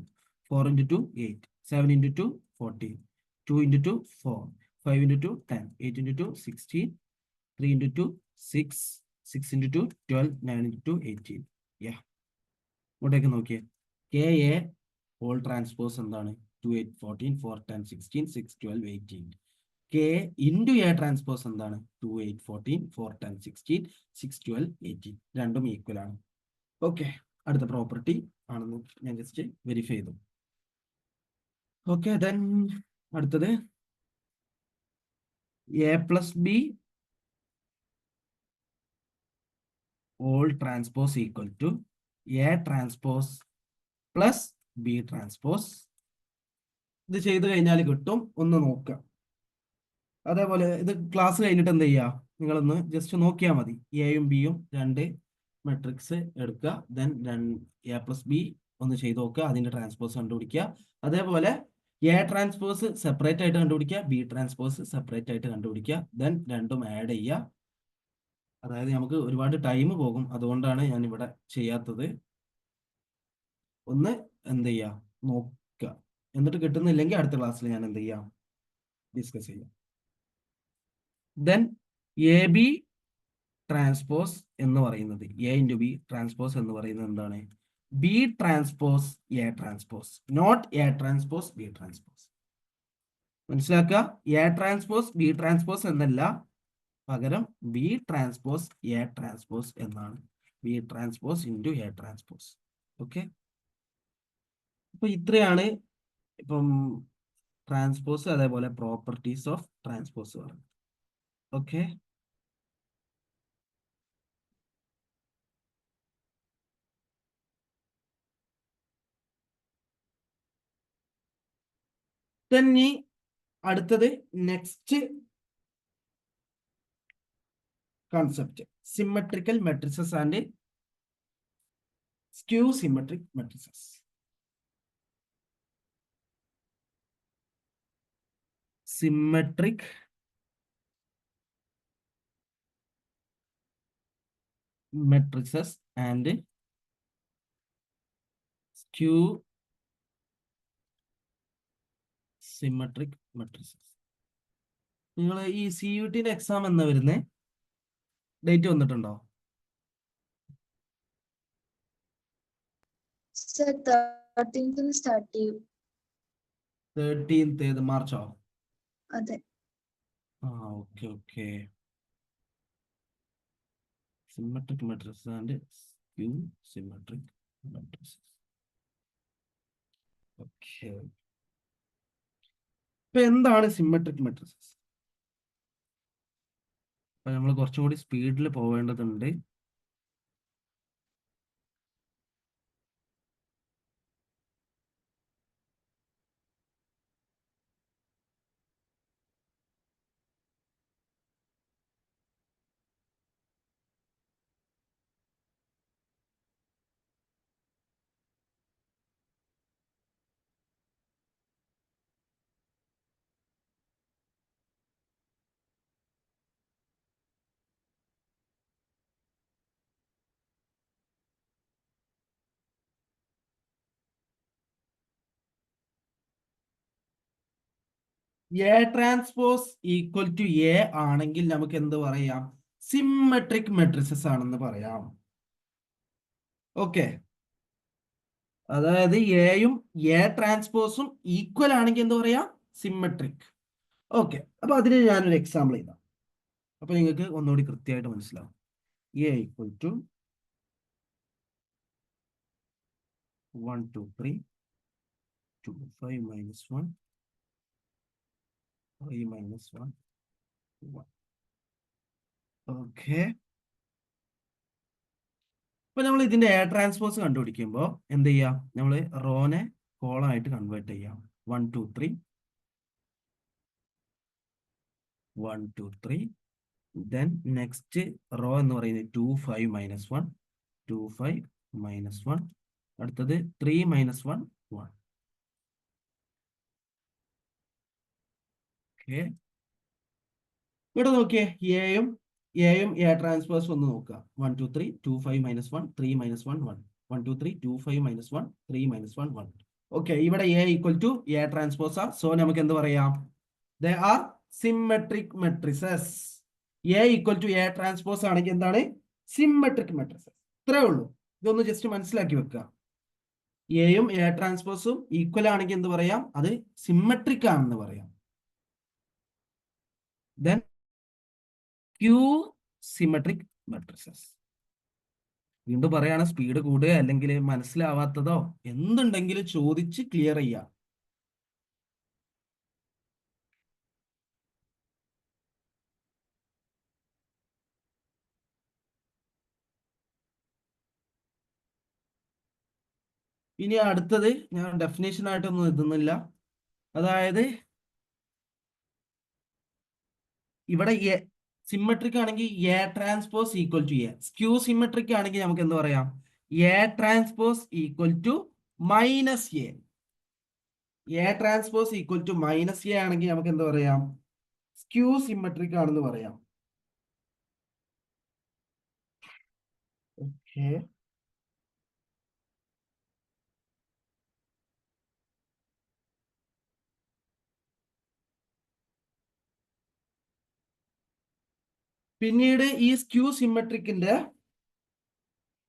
4 into 2 8, 7 into 2 14, 2 into 2 4, 5 into 2 10, 8 into 2 16, 3 into 2 6 6 into 2 12 9 into 2 18. Yeah, ഇങ്ങോട്ടേക്ക് നോക്കിയേ. കെ എ ഹോൾ ട്രാൻസ്പോസ് എന്താണ്? 2 8 14 4 10 16 6 12 18. കെ ഇൻറ്റു എ ട്രാൻസ്പോസ് എന്താണ്? 2 8 14 4 10 16 6 12 18. രണ്ടും ഈക്വൽ ആണ്. ഓക്കെ, അടുത്ത പ്രോപ്പർട്ടി ആണെന്ന് ഞാൻ ജസ്റ്റ് വെരിഫൈ ചെയ്തു. ഓക്കെ, ദെൻ അടുത്തത് A plus B whole transpose equal to A transpose plus B transpose. ഇത് ചെയ്ത് കഴിഞ്ഞാൽ കിട്ടും, ഒന്ന് നോക്കാം. അതേപോലെ ഇത് ക്ലാസ് കഴിഞ്ഞിട്ട് എന്ത് ചെയ്യുക, നിങ്ങളൊന്ന് ജസ്റ്റ് നോക്കിയാൽ മതി. എയും ബിയും രണ്ട് മെട്രിക്സ് എടുക്കുക, ദെൻ എ പ്ലസ് ബി ഒന്ന് ചെയ്ത് നോക്കുക, അതിന്റെ ട്രാൻസ്പോസ് കണ്ടുപിടിക്കുക. അതേപോലെ എ ട്രാൻസ്പോസ് സെപ്പറേറ്റ് ആയിട്ട് കണ്ടുപിടിക്കുക, ബി ട്രാൻസ്പോസ് സെപ്പറേറ്റ് ആയിട്ട് കണ്ടുപിടിക്കുക, ദെൻ രണ്ടും ആഡ് ചെയ്യുക. അതായത് നമുക്ക് ഒരുപാട് ടൈം പോകും, അതുകൊണ്ടാണ് ഞാൻ ഇവിടെ ചെയ്യാത്തത്. ഒന്ന് എന്ത് ചെയ്യുക, നോക്കുക. എന്നിട്ട് കിട്ടുന്നില്ലെങ്കിൽ അടുത്ത ക്ലാസ്സിൽ ഞാൻ എന്ത് ചെയ്യാം, ഡിസ്കസ് ചെയ്യാം. ദെൻ എ ബി ട്രാൻസ്പോസ് എന്ന് പറയുന്നത്, എ ഇൻറ്റു ബി ട്രാൻസ്പോസ് എന്ന് പറയുന്നത് എന്താണ്? B transpose A transpose, not A transpose B transpose. മനസ്സിലാക്കുക, എ ട്രാൻസ്പോസ് ബി ട്രാൻസ്പോസ് എന്നല്ല, പകരം ബി ട്രാൻസ്പോസ് എ ട്രാൻസ്പോസ് എന്നാണ്. B transpose into A transpose. Okay, അപ്പൊ ഇത്രയാണ് ഇപ്പം ട്രാൻസ്പോസ്, അതേപോലെ പ്രോപ്പർട്ടീസ് ഓഫ് ട്രാൻസ്പോസ് പറയുന്നത്. ഓക്കെ, ഇനി അടുത്തത് next concept, symmetrical matrices and skew symmetric matrices. Symmetric matrices and skew symmetric matrices. നിങ്ങൾ ഈ CUT എക്സാം എന്നാ വരുന്നേ? ഡേറ്റ് വന്നിട്ടുണ്ടോ? സർ 13th സ്റ്റാർട്ട് ചെയ്യും. 13th മാർച്ചോ? അതെ. Okay okay. Symmetric matrices and skew symmetric matrices. Okay, ഇപ്പൊ എന്താണ് സിമെട്രിക് മെട്രിസസ്? അപ്പൊ നമ്മൾ കുറച്ചും കൂടി സ്പീഡിൽ പോവേണ്ടതുണ്ട്. A transpose equal to A ആണെങ്കിൽ നമുക്ക് എന്ത് പറയാം? സിമെട്രിക് മെട്രിസസ് ആണെന്ന് പറയാം. ഓക്കെ, അതായത് എയും എ ട്രാൻസ്പോസും ഈക്വൽ ആണെങ്കിൽ എന്ത് പറയാം? സിമെട്രിക്. ഓക്കെ, അപ്പൊ അതിന് ഞാനൊരു എക്സാമ്പിൾ ചെയ്താം, അപ്പൊ നിങ്ങൾക്ക് ഒന്നുകൂടി കൃത്യമായിട്ട് മനസ്സിലാവും. A equal to 1 2 3 2 5 minus 1 3 minus 1 1. Okay, അപ്പൊ നമ്മൾ ഇതിന്റെ എ ട്രാൻസ്പോസ് കണ്ടുപിടിക്കുമ്പോൾ എന്ത് ചെയ്യാം? നമ്മൾ റോനെ കോളം ആയിട്ട് കൺവേർട്ട് ചെയ്യാം. 1 2 3 1 2 3. ദെൻ നെക്സ്റ്റ് റോ എന്ന് പറയുന്നത് 2 5 minus 1 2 5 minus 1. അടുത്തത് 3 minus 1 1. ഓക്കെ, ഇവിടെ നോക്കിയേ, എയും എ ട്രാൻസ്പോസ് ഒന്ന് നോക്കുക. 1 2 3 2 5 minus 1 3 minus 1 1 1 2 3 2 5 minus 1 3 minus 1 1. Okay, ഇവിടെ A equal to A transpose ആ, സോ നമുക്ക് എന്ത് പറയാം? They are symmetric matrices. A equal to A transpose ആണെങ്കിൽ എന്താണ്? Symmetric matrix. ഇത്രേ ഉള്ളൂ. ഇതൊന്ന് ജസ്റ്റ് മനസ്സിലാക്കി വെക്കുക. എയും എ ട്രാൻസ്പോസും ഈക്വൽ ആണെങ്കിൽ എന്ത് പറയാം? അത് സിമ്മട്രിക് ആണെന്ന് പറയാം. Then skew symmetric matrices. വീണ്ടും പറയാണ്, സ്പീഡ് കൂടുക അല്ലെങ്കിൽ മനസ്സിലാവാത്തതോ എന്തുണ്ടെങ്കിലും ചോദിച്ച് ക്ലിയർ ചെയ്യാം. ഇനി അടുത്തത് ഞാൻ ഡെഫിനേഷൻ ആയിട്ടൊന്നും എഴുതുന്നില്ല. അതായത് ഇവിടെ സിമ്മട്രിക് ആണെങ്കിൽ A transpose equal to A. Skew symmetric ആണെങ്കിൽ നമുക്ക് എന്ത് പറയാം? A transpose equal to minus A. A transpose equal to minus A ആണെങ്കിൽ നമുക്ക് എന്ത് പറയാം? സ്ക്യൂ സിമ്മട്രിക് ആണെന്ന് പറയാം. ഓക്കെ. പിന്നീട് ഈ സ്ക്യൂ സിമ്മട്രിക്കിന്റെ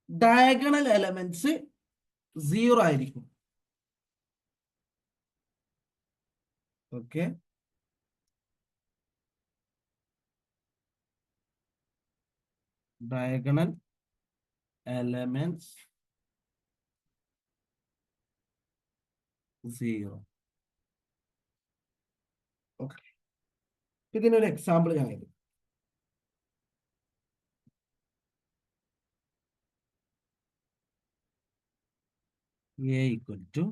ഡയഗണൽ എലമെന്റ്സ് 0 ആയിരിക്കും. ഓക്കെ. Diagonal elements 0. ഓക്കെ. ഇതിനൊരു എക്സാമ്പിൾ ഞാൻ എഴുതും. A equal to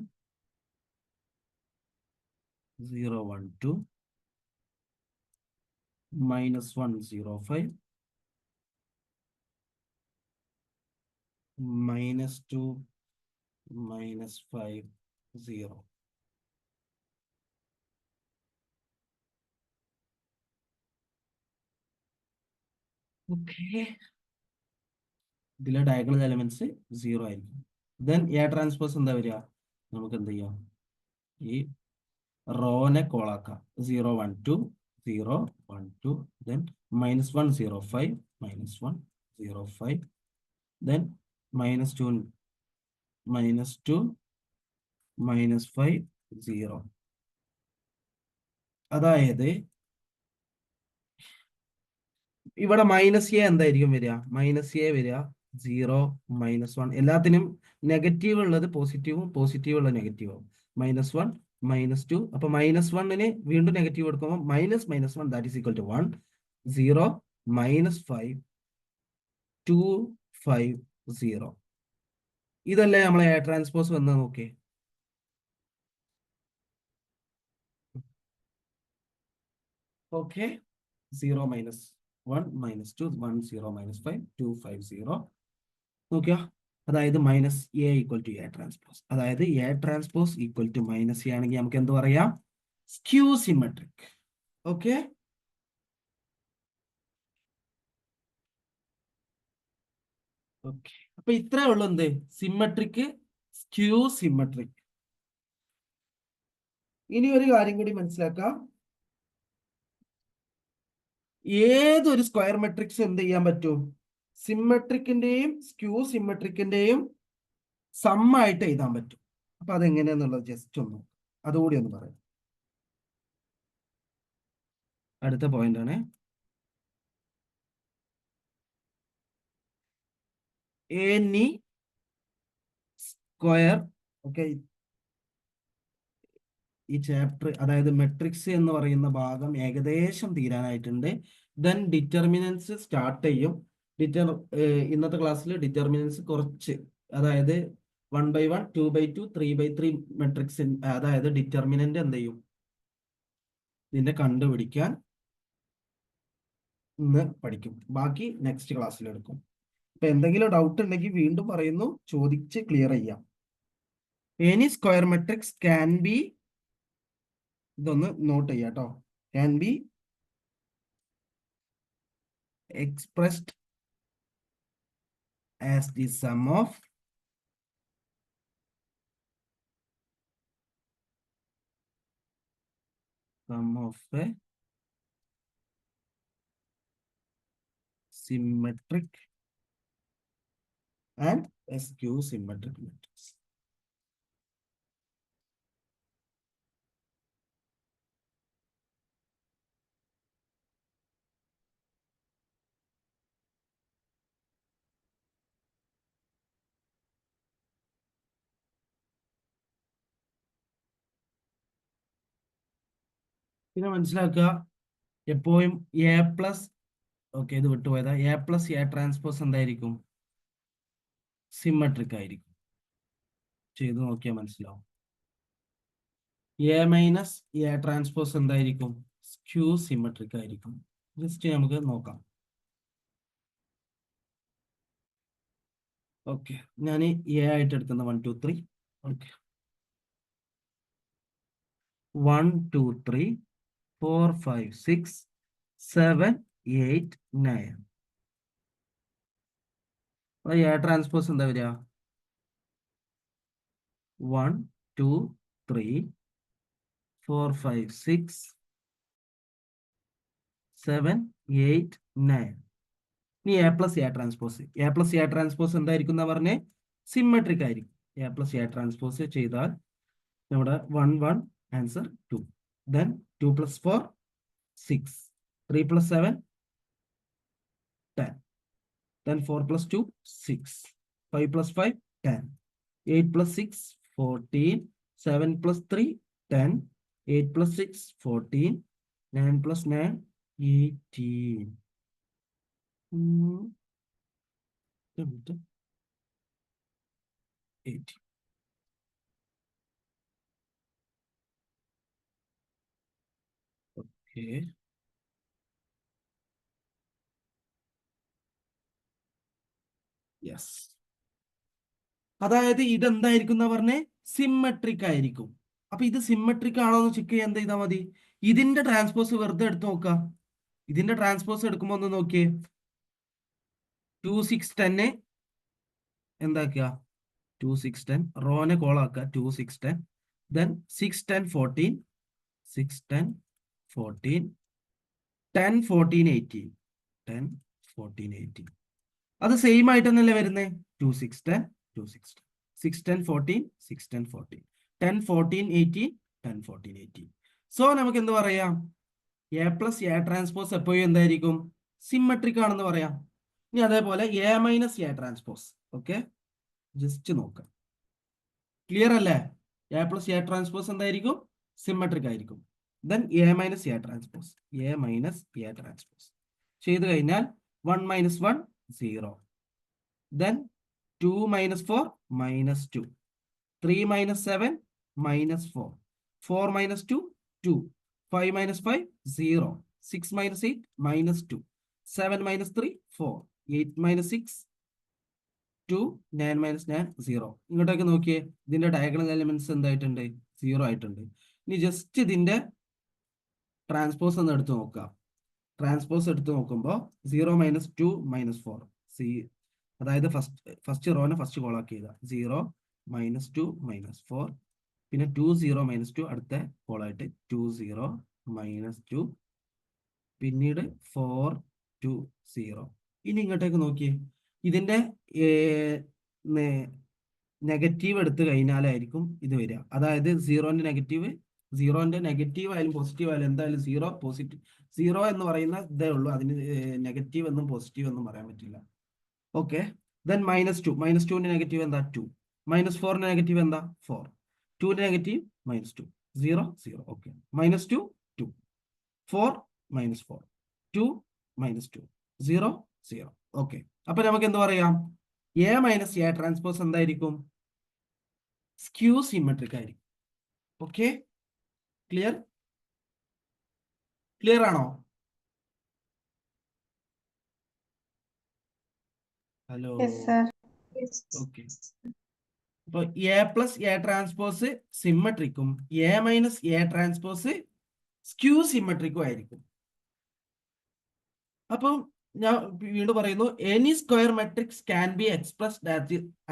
0 1 2 -1 0 5 -2 -5 0. ഓക്കെ. ഇതിലെ ഡയഗണൽ എലമെന്റ്സ് 0 ആയിരിക്കും. ദെൻ എ ട്രാൻസ്പോസ് എന്താ വരിക? നമുക്ക് എന്ത് ചെയ്യാം? ഈ റോനെ കോളാക്കാം. 0 1 2 0 1 2 ദെൻ -1 0 5 -1 0 5 ദെൻ -2 -2 -5 0. അതായത് ഇവിടെ മൈനസ് എ എന്തായിരിക്കും വരിക? മൈനസ് എ വരിക 0 -1. എല്ലാത്തിനും നെഗറ്റീവ് ഉള്ളത് പോസിറ്റീവും, പോസിറ്റീവ് ഉള്ള നെഗറ്റീവും. -1 -2. അപ്പൊ -1ന് വീണ്ടും നെഗറ്റീവ് എടുക്കുമ്പോൾ -1 ദാറ്റ് ഈസ് ഈക്വൽ ടു 1 0 -5 2 5 0. ഇതല്ലേ നമ്മളെ എ ട്രാൻസ്പോസ് വന്ന് നോക്കേ. ഓക്കെ. 0 -1 -2 1 0 -5 2 5 0. നോക്കിയാ, അതായത് minus A equal to A transpose. അതായത് A transpose equal to minus A ആണെങ്കിൽ നമുക്ക് എന്ത് പറയാം? Skew symmetric. ഓക്കെ. ഓക്കെ. അപ്പൊ ഇത്രേ ഉള്ളൂ എന്ത്? Symmetric, skew symmetric. ഇനി ഒരു കാര്യം കൂടി മനസ്സിലാക്കാം. ഏതൊരു സ്ക്വയർ മെട്രിക്സ് എന്ത് ചെയ്യാൻ പറ്റും? സിമെട്രിക്കിന്റെയും സ്ക്യൂ സിമെട്രിക്കിന്റെയും സമ്മായിട്ട് എഴുതാൻ പറ്റും. അപ്പൊ അതെങ്ങനെയാന്നുള്ളത് ജസ്റ്റ് ഒന്ന് അതുകൂടി ഒന്ന് പറയാം. അടുത്ത പോയിന്റ് ആണ്. Any square. ഓക്കെ. ഈ ചാപ്റ്റർ, അതായത് മെട്രിക്സ് എന്ന് പറയുന്ന ഭാഗം ഏകദേശം തീരാനായിട്ടുണ്ട്. ദെൻ ഡിറ്റർമിനൻസ് സ്റ്റാർട്ട് ചെയ്യും. ഇന്നത്തെ ക്ലാസ്സിൽ ഡിറ്റർമിനൻസ് കുറച്ച്, അതായത് 1/1 2/2 3/3 മെട്രിക്സ്, അതായത് ഡിറ്റർമിനന്റ് എന്ത് ചെയ്യും ഇതിന്റെ കണ്ടുപിടിക്കാൻ ഇന്ന് പഠിക്കും. ബാക്കി നെക്സ്റ്റ് ക്ലാസ്സിൽ എടുക്കും. ഇപ്പൊ എന്തെങ്കിലും ഡൗട്ട് ഉണ്ടെങ്കിൽ വീണ്ടും പറയുന്നു, ചോദിച്ച് ക്ലിയർ ചെയ്യാം. Any square matrix can B, ഇതൊന്ന് നോട്ട് ചെയ്യാം കേട്ടോ, can be expressed as the sum of a symmetric and a skew symmetric matrix. പിന്നെ മനസ്സിലാക്കുക എപ്പോഴും എ പ്ലസ്, ഓക്കെ ഇത് വിട്ടുപോയതാ, എ പ്ലസ് എ ട്രാൻസ്പോസ് എന്തായിരിക്കും? സിമ്മട്രിക് ആയിരിക്കും. ചെയ്ത് നോക്കിയാൽ മനസ്സിലാവും. എ മൈനസ് എ ട്രാൻസ്പോസ് എന്തായിരിക്കും? സ്ക്യൂ സിമ്മട്രിക് ആയിരിക്കും. ജസ്റ്റ് നമുക്ക് നോക്കാം. ഓക്കെ, ഞാൻ എ ആയിട്ട് എടുക്കുന്ന 1 2 3. ഓക്കെ, 1 2 3 4 5 6 7 8 9. എ ട്രാൻസ്പോസ് എന്താ വരിക? 1 2 3 4 5 6 7 8 9. ഇനി A plus A transpose. A plus A transpose എന്തായിരിക്കും എന്ന് പറഞ്ഞേ? സിമ്മട്രിക് ആയിരിക്കും. എ പ്ലസ് എ ട്രാൻസ്പോസ് ചെയ്താൽ നമ്മുടെ 1 1 answer 2. Then 2 + 4 6, 3 + 7 10, then 4 + 2 6, 5 + 5 10, 8 + 6 14, 7 + 3 10, 8 + 6 14, 9 + 9 18. 18. Okay. Yes, അതായത് ഇതെന്തായിരിക്കും എന്നാ പറഞ്ഞേ? സിമ്മട്രിക് ആയിരിക്കും. അപ്പൊ ഇത് സിമ്മട്രിക് ആണോ എന്ന് ചെക്ക് ചെയ്യാൻ എന്ത് ചെയ്താൽ മതി? ഇതിന്റെ ട്രാൻസ്പോസ് വെറുതെ എടുത്ത് നോക്കാം. ഇതിന്റെ ട്രാൻസ്പോസ് എടുക്കുമ്പോ ഒന്ന് നോക്കിയേ. 2 6 10 എന്താക്കുക? 2 6 10 റോനെ കോളാക്കുക. 2 6 10, then 6 10 14, 6 10 14, 10 14 18, 10 14 18. അത് സെയിം ആയിട്ട് തന്നെയല്ലേ വരുന്നേ? 2 6 10 2 6 10, 6 10 14 6 10 14, 10 14 18, 10 14 18. സോ നമുക്ക് എന്ത് പറയാം? എ പ്ലസ് എ ട്രാൻസ്പോസ് എപ്പോഴും എന്തായിരിക്കും? സിമ്മട്രിക് ആണെന്ന് പറയാം. ഇനി അതേപോലെ A minus A transpose. Okay, just നോക്കാം. ക്ലിയർ അല്ലേ? എ പ്ലസ് എ ട്രാൻസ്പോസ് എന്തായിരിക്കും? സിമ്മട്രിക് ആയിരിക്കും. Then A minus A transpose. A minus A transpose ചെയ്ത് കഴിഞ്ഞാൽ 1 - 1 0. Then 2 - 4 -2, 3 - 7 -4, 4 - 2 2, 5 - 5 0, 6 - 8 -2, 7 - 3 4, 8 - 6 2, 9 - 9 0. ഇങ്ങോട്ടേക്ക് നോക്കിയേ, ഇതിന്റെ ഡയഗണൽ എലിമെന്റ്സ് എന്തായിട്ടുണ്ട്? 0 ആയിട്ടുണ്ട്. ഇനി ജസ്റ്റ് ഇതിന്റെ ട്രാൻസ്പോസ് ഒന്ന് എടുത്ത് നോക്കാം. ട്രാൻസ്പോസ് എടുത്ത് നോക്കുമ്പോൾ 0 - 2 -4 സി, അതായത് ഫസ്റ്റ് റോനെ ഫസ്റ്റ് കോളാക്കി ചെയ്ത 0 - 2 -4, പിന്നെ 2 0 - 2 അടുത്ത കോളായിട്ട് 2 0 - 2, പിന്നീട് 4 2 0. ഇനി ഇങ്ങോട്ടേക്ക് നോക്കിയേ, ഇതിന്റെ നെഗറ്റീവ് എടുത്തു കഴിഞ്ഞാലായിരിക്കും ഇത് വരിക. അതായത് 0ന്റെ നെഗറ്റീവ് ആയാലും പോസിറ്റീവ് ആയാലും എന്തായാലും 0 പോസിറ്റീവ് 0 എന്ന് പറയുന്ന ഇതേ ഉള്ളൂ. അതിന് നെഗറ്റീവ് എന്നും പോസിറ്റീവ് എന്നും പറയാൻ പറ്റില്ല. Okay, then -2. -2ന്റെ നെഗറ്റീവ് എന്താ? 2. -4ന്റെ നെഗറ്റീവ് എന്താ? 4. 2ന്റെ നെഗറ്റീവ് -2. 0 0. ഓക്കെ, -2 2, 4 -4, 2 -2, 0 0. ഓക്കെ, അപ്പൊ നമുക്ക് എന്ത് പറയാം? എ മൈനസ് എ ട്രാൻസ്പോസ് എന്തായിരിക്കും? സ്ക്യൂ സിമെട്രിക് ആയിരിക്കും. Okay, clear? ക്ലിയർ ആണോ? Hello, okay. അപ്പൊ എ പ്ലസ് എ ട്രാൻസ്പോസ് സിമ്മട്രിക്കും A minus A transpose skew സിമ്മട്രിക്കും ആയിരിക്കും. അപ്പം ഞാൻ വീണ്ടും പറയുന്നു, any square matrix can be expressed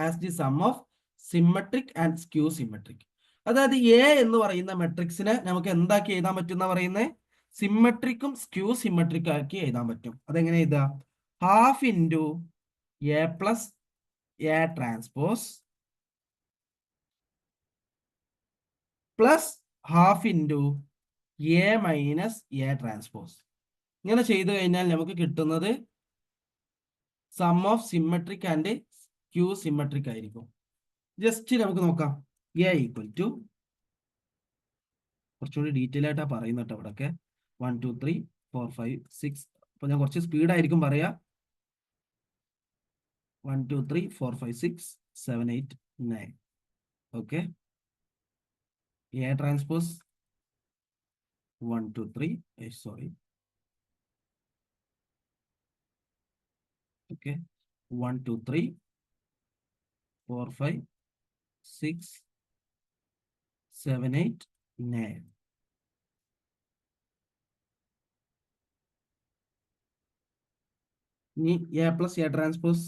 as the sum of symmetric and skew symmetric. അതായത് എ എന്ന് പറയുന്ന മെട്രിക്സിനെ നമുക്ക് എന്താക്കി എഴുതാൻ പറ്റുന്ന പറയുന്നത്? സിമ്മട്രിക്കും സ്ക്യൂ സിമ്മട്രിക്കും ആക്കി എഴുതാൻ പറ്റും. അതെങ്ങനെ എഴുതാ? Half into A plus A transpose plus half into A minus A transpose. ഇങ്ങനെ ചെയ്തു കഴിഞ്ഞാൽ നമുക്ക് കിട്ടുന്നത് sum of symmetric and skew symmetric ആയിരിക്കും. ജസ്റ്റ് നമുക്ക് നോക്കാം. എ ഈക്വൽ ടു, കുറച്ചുകൂടി ഡീറ്റെയിൽ ആയിട്ടാണ് പറയുന്നത് കേട്ടോ ഇവിടെയൊക്കെ. 1 2 3 4 5 6. അപ്പോൾ ഞാൻ കുറച്ച് സ്പീഡായിരിക്കും പറയാ. 1 2 3 4 5 6 7 8 9. Okay, A transpose 1 2 3 sorry. Okay, 1 2 3 4 5 6 7 8 9. ഇനി എ പ്ലസ് എ ട്രാൻസ്പോസ്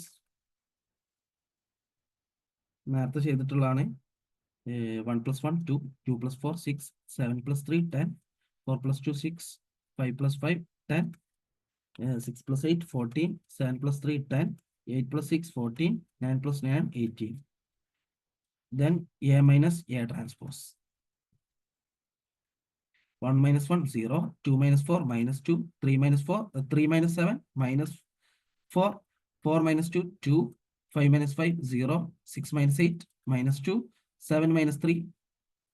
നേരത്തെ ചെയ്തിട്ടുള്ളതാണ്. 1 + 1 2, 2 + 4 6, 7 + 3 10, 4 + 2 6, 5 + 5 10, 6 + 8 14, 7 + 3 10, 8 + 6 14, 9 + 9 18. Then A minus A transpose. 1 - 1 0, 2 - 4 -2, 3 - 4 3 - 7 -4, 4 - 2 2, 5 - 5 0, 6 - 8 -2, 7 - 3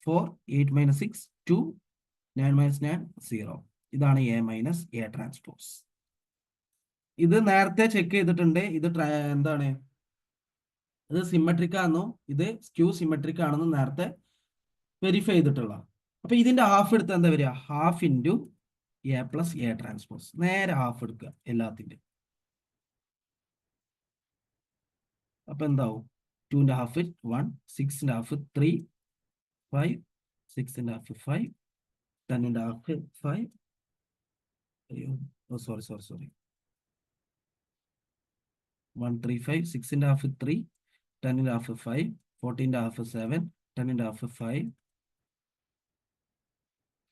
4, 8 - 6 2, 9 - 9 0. ഇതാണ് A മൈനസ് A ട്രാൻസ്പോസ്. ഇത് നേരത്തെ ചെക്ക് ചെയ്തിട്ടുണ്ട്. ഇത് എന്താണ്, ഇത് സിമെട്രിക് ആണെന്നും ഇത് സ്ക്യൂ സിമെട്രിക് ആണെന്നും നേരത്തെ വെരിഫൈ ചെയ്തിട്ടുള്ള. അപ്പൊ ഇതിന്റെ ഹാഫ് എടുത്ത് എന്താ വരിക? Half into A plus A transpose. നേരെ ഹാഫ് എടുക്കുക എല്ലാത്തിന്റെ. അപ്പൊ എന്താവും? 2ന്റെ ഹാഫ് 1, 6ന്റെ ഹാഫ് 3 5, 6ന്റെ ഹാഫ് 5, 10ന്റെ ഹാഫ് 5. അയ്യോ, സോറി 1 3 5, 6ന്റെ ഹാഫ് 3, 10ന്റെ ഹാഫ് 5, 14ന്റെ ഹാഫ് 7, 10ന്റെ ഹാഫ് 5,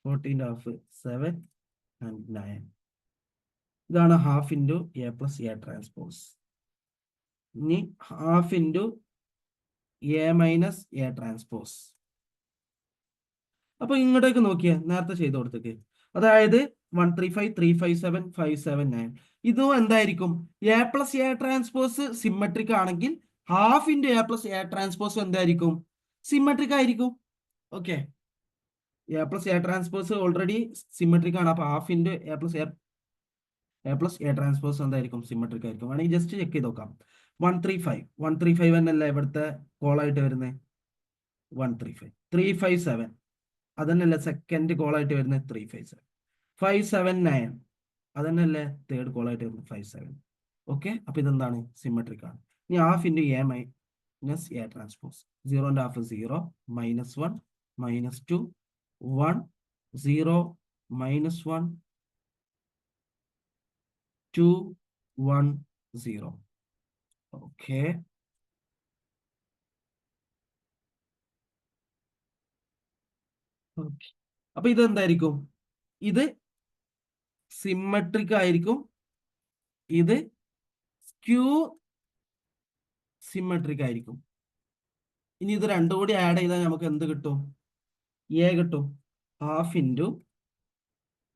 14ന്റെ ഹാഫ് 7 and 9. ഇതാണ് half into A plus A transpose. ഇനി half into A minus A transpose. അപ്പൊ ഇങ്ങോട്ടേക്ക് നോക്കിയേ, നേരത്തെ ചെയ്ത് കൊടുത്തേക്ക്. അതായത് 1 3 5 3 5 7 5 7 9. ഇതും എന്തായിരിക്കും? A plus A transpose symmetric ആണെങ്കിൽ half into A plus A transpose എന്തായിരിക്കും? സിമെട്രിക് ആയിരിക്കും. Okay, A plus A transpose already symmetric ആണ്. അപ്പൊ half into A plus A transpose എന്തായിരിക്കും? സിമെട്രിക് ആയിരിക്കും. വേണമെങ്കിൽ ജസ്റ്റ് ചെക്ക് ചെയ്ത് നോക്കാം. 1 3 5 എന്നല്ല ഇവിടുത്തെ കോളായിട്ട് വരുന്നത്. 1 3 5 3 5 7 അതന്നെയല്ലേ സെക്കൻഡ് കോളായിട്ട് വരുന്നത്? 3 5 7 5 7 9 അതന്നെയല്ലേ തേർഡ് കോളായിട്ട് വരുന്നത്? 5 7. ഓക്കെ, അപ്പൊ ഇതെന്താണ്? സിമെട്രിക് ആണ്. ഇനി half into A minus A transpose. 0ന്റെ ഹാഫ് 0, -1 -2 1 0 -1 2 1 0. ഓക്കെ, അപ്പൊ ഇതെന്തായിരിക്കും? ഇത് സിമെട്രിക് ആയിരിക്കും. ഇത് സ്ക്യൂ സിമെട്രിക് ആയിരിക്കും. ഇനി ഇത് രണ്ടും കൂടി ആഡ് ചെയ്താൽ നമുക്ക് എന്ത് കിട്ടും? എ കിട്ടും. Half into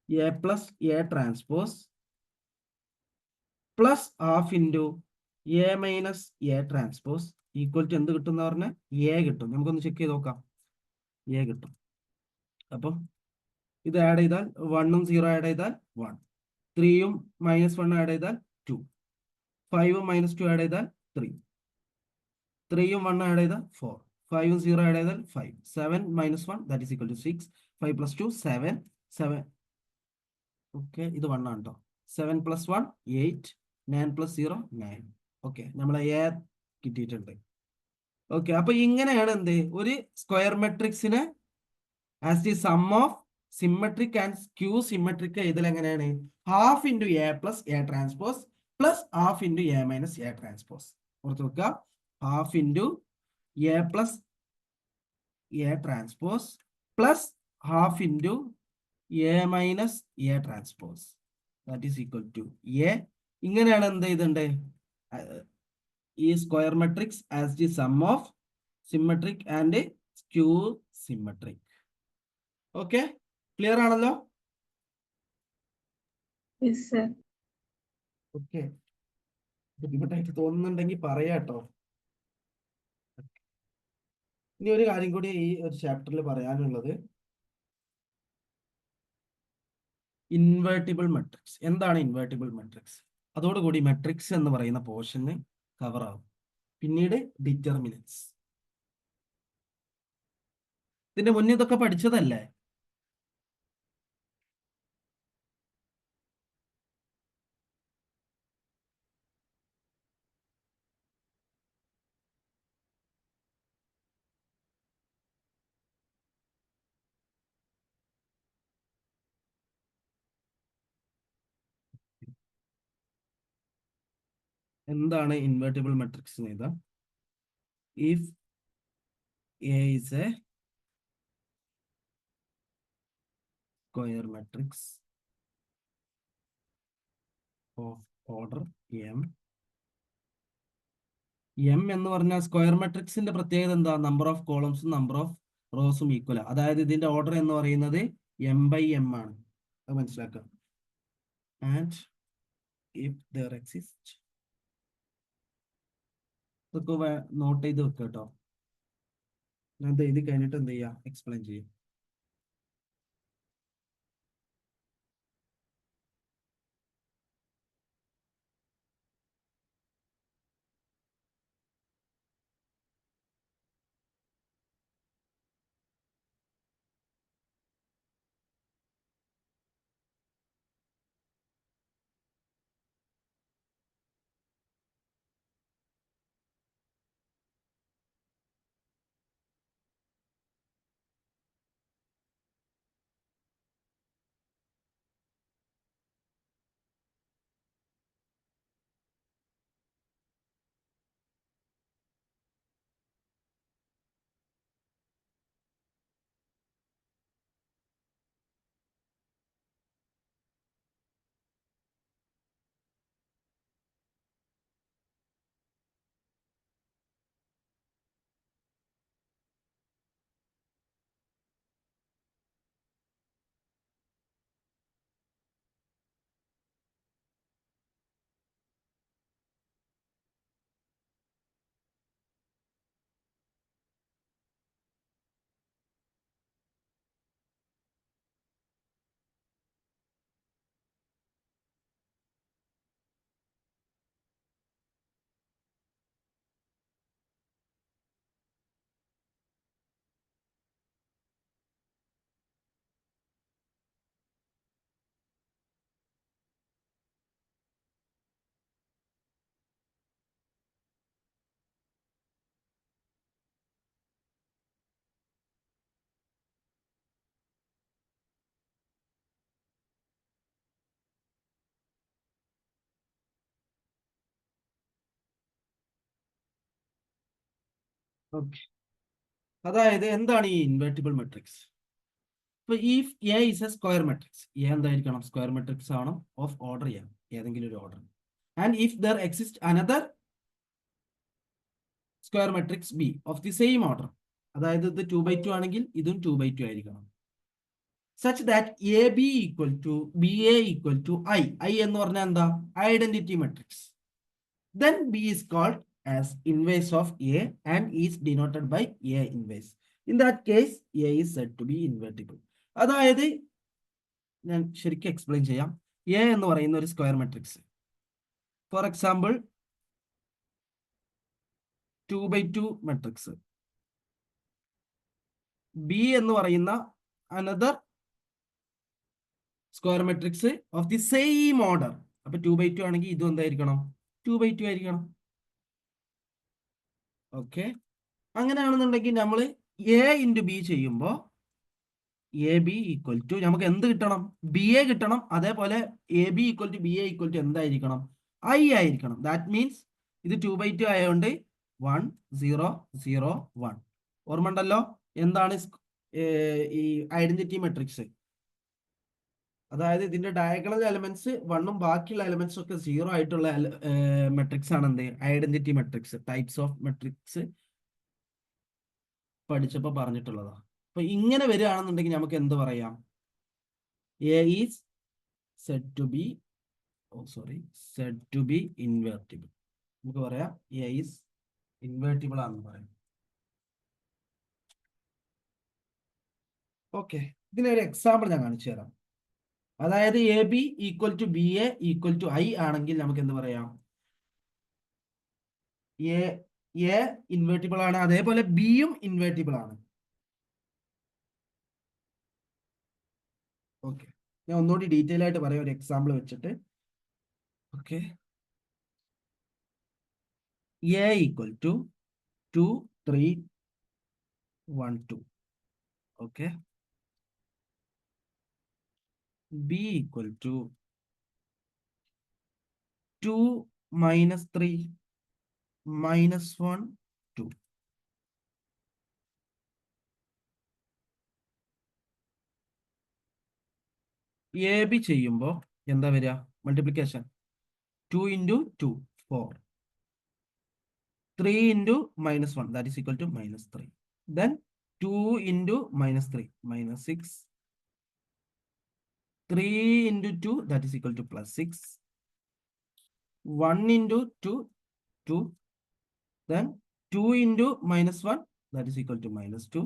A plus A transpose plus half into A minus A transpose equal to എന്ത് കിട്ടും എന്ന് പറഞ്ഞാൽ എ കിട്ടും. നമുക്കൊന്ന് ചെക്ക് ചെയ്ത് നോക്കാം. എ കിട്ടും. അപ്പം ഇത് ആഡ് ചെയ്താൽ 1ഉം 0 ആഡ് ചെയ്താൽ 1, 3യും -1 ആഡ് ചെയ്താൽ 2, 5ഉം -2 ആഡ് ചെയ്താൽ 3, 3യും 1 ആഡ് ചെയ്താൽ 4, 5ഉം 0 ആഡ് ചെയ്താൽ 5, 7 - 1 that is equal to 6, 5 + 2 7 7. Okay, ഇത് 1 ആണ് കേട്ടോ. 7 + 1 8, 9 + 0 9. ഓക്കെ, നമ്മളെ എ കിട്ടിയിട്ടുണ്ട്. ഓക്കെ, അപ്പൊ ഇങ്ങനെയാണ് എന്ത് ഒരു സ്ക്വയർ മെട്രിക്സിനെ as the sum of symmetric and skew symmetric ഇതിൽ എങ്ങനെയാണ്? Half into A plus A transpose plus half into A minus A transpose. ഓർത്ത് വെക്കുക, half into A plus A transpose plus half into A minus A transpose that is equal to A ഇങ്ങനെയാണ് എന്ത് ചെയ്തിട്ടുണ്ട് ഈ square matrix as the sum of symmetric and skew symmetric. Okay, clear ആണല്ലോ? Okay, ബുദ്ധിമുട്ടായിട്ട് തോന്നുന്നുണ്ടെങ്കിൽ പറയാട്ടോ. ഇനി ഒരു കാര്യം കൂടി ഈ ഒരു ചാപ്റ്ററിൽ പറയാനുള്ളത്, ഇൻവേർട്ടിബിൾ മെട്രിക്സ്. എന്താണ് ഇൻവേർട്ടിബിൾ മെട്രിക്സ്? അതോടുകൂടി മെട്രിക്സ് എന്ന് പറയുന്ന പോർഷന് കവർ ആവും. പിന്നീട് ഡിറ്റർമിനൻസ്. ഇതിന്റെ മുന്നേ ഇതൊക്കെ പഠിച്ചതല്ലേ? എന്താണ് ഇൻവേർട്ടിബിൾ മെട്രിക്സ് എന്ന് എഴുതാം. If A is A square matrix of order M. M എന്ന് പറഞ്ഞാൽ സ്ക്വയർ മെട്രിക്സിന്റെ പ്രത്യേകത എന്താ? നമ്പർ ഓഫ് കോളംസും നമ്പർ ഓഫ് റോസും ഈക്വൽ. അതായത് ഇതിന്റെ ഓർഡർ എന്ന് പറയുന്നത് എം ബൈ എം ആണ്. അത് മനസ്സിലാക്കാം. ആൻഡ് ഇഫ് ദർ എക്സിസ്റ്റ്, ഇതൊക്കെ നോട്ട് ചെയ്ത് വെക്കുക കേട്ടോ. ഞാൻ എഴുതി കഴിഞ്ഞിട്ട് എന്ത് ചെയ്യാം, എക്സ്പ്ലെയിൻ ചെയ്യും. ഓക്കെ, അതായത് എന്താണ് ഈ ഇൻവേർട്ടിബിൾ മെട്രിക്സ്? ഇപ്പൊ if A is A square matrix, A എന്തായിരിക്കണം? സ്ക്വയർ മെട്രിക്സ് ആണ് ഓഫ് ഓർഡർ എം, ഏതെങ്കിലും ഒരു ഓർഡർ. And if there exist another square matrix B of the same order, അതായത് ഇത് 2/2 ആണെങ്കിൽ ഇതും 2/2 ആയിരിക്കണം. Such that A B equal to B A equal to I. I എന്ന് പറഞ്ഞാൽ എന്താ? Identity matrix. Then B is called as inverse of A and is denoted by A inverse. In that case, A is said to be invertible. അതായത് ഞാൻ ശരിക്കും explain ചെയ്യാം. A എന്ന് പറയുന്ന ഒരു square matrix, for example 2/2 matrix. B എന്ന് പറയുന്ന another square matrix of the same order. അപ്പൊ 2/2 ആണെങ്കിൽ ഇതും എന്തായിരിക്കണം? 2/2 ആയിരിക്കണം. ഓക്കെ, അങ്ങനെയാണെന്നുണ്ടെങ്കിൽ നമ്മൾ എ ഇൻറ്റു ബി ചെയ്യുമ്പോൾ എ ബി ഈക്വൽ ടു നമുക്ക് എന്ത് കിട്ടണം? ബി എ കിട്ടണം. അതേപോലെ A B equal to B A equal to എന്തായിരിക്കണം? ഐ ആയിരിക്കണം. ദാറ്റ് മീൻസ് ഇത് 2/2 ആയതുകൊണ്ട് 1 0 0 1. ഓർമ്മ ഉണ്ടല്ലോ എന്താണ് ഈ ഐഡന്റിറ്റി മെട്രിക്സ്? അതായത് ഇതിന്റെ ഡയഗണൽ എലമെന്റ്സ് വണ്ണും ബാക്കിയുള്ള എലമെന്റ്സ് ഒക്കെ സീറോ ആയിട്ടുള്ള മെട്രിക്സ് ആണ് എന്ത് identity matrix. Types of matrix പഠിച്ചപ്പോ പറഞ്ഞിട്ടുള്ളതാ. അപ്പൊ ഇങ്ങനെ വരികയാണെന്നുണ്ടെങ്കിൽ നമുക്ക് എന്ത് പറയാം? A is said to be said to be invertible. നമുക്ക് പറയാം എ ഈസ് ഇൻവേർട്ടിബിൾ ആണെന്ന് പറയാം. ഓക്കെ, ഇതിനൊരു എക്സാമ്പിൾ ഞാൻ കാണിച്ചു തരാം. അതായത് A B equal to B A equal to I ആണെങ്കിൽ നമുക്ക് എന്ത് പറയാം? എ ഇൻവേർട്ടിബിൾ ആണ്, അതേപോലെ ബിയും ഇൻവേർട്ടിബിൾ ആണ്. ഓക്കെ, ഞാൻ ഒന്നുകൂടി ഡീറ്റെയിൽ ആയിട്ട് പറയാം ഒരു എക്സാമ്പിൾ വെച്ചിട്ട്. Okay, A equal to 2 3 1 2. Okay, B equal to 2 -3 -1 2. A B ചെയ്യുമ്പോൾ എന്താ വരിക? Multiplication 2 × 2 4, 3 × -1 that is equal to -3. Then 2 × -3 -6, 3 × 2 that is equal to +6, 1 × 2 2, then 2 × -1 that is equal to -2,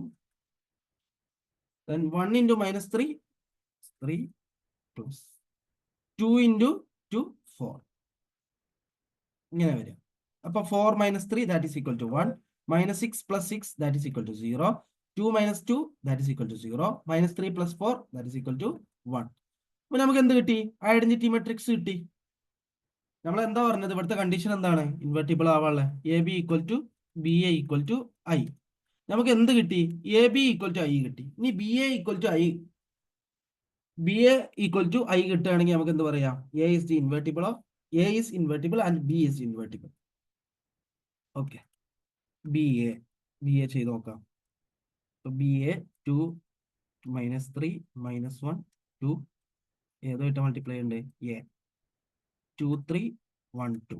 then 1 × -3 3 plus 2 × 2 4. ഇങ്ങനെ വരും. അപ്പൊ 4 - 3 that is equal to 1, -6 + 6 that is equal to 0, 2 - 2 that is equal to 0, -3 + 4 that is equal to 1. അപ്പൊ നമുക്ക് എന്ത് കിട്ടി? Identity matrix കിട്ടി. നമ്മൾ എന്താ പറഞ്ഞത്? ഇവിടുത്തെ കണ്ടീഷൻ എന്താണ്? ഇൻവെർട്ടിബിൾ ആവാനുള്ള A B equal to B A equal to I. നമുക്ക് എന്ത് കിട്ടി? A B equal to I കിട്ടി. ഇനി B A equal to I കിട്ടുകയാണെങ്കിൽ നമുക്ക് എന്ത് പറയാം? A is the invertible of A is invertible and B is invertible. Okay, B A ചെയ്ത് നോക്കാം. ബി എ 2 -3 -1 2 ഏതായിട്ട് മൾട്ടിപ്ലൈ ഉണ്ട്? എ 2 3 1 2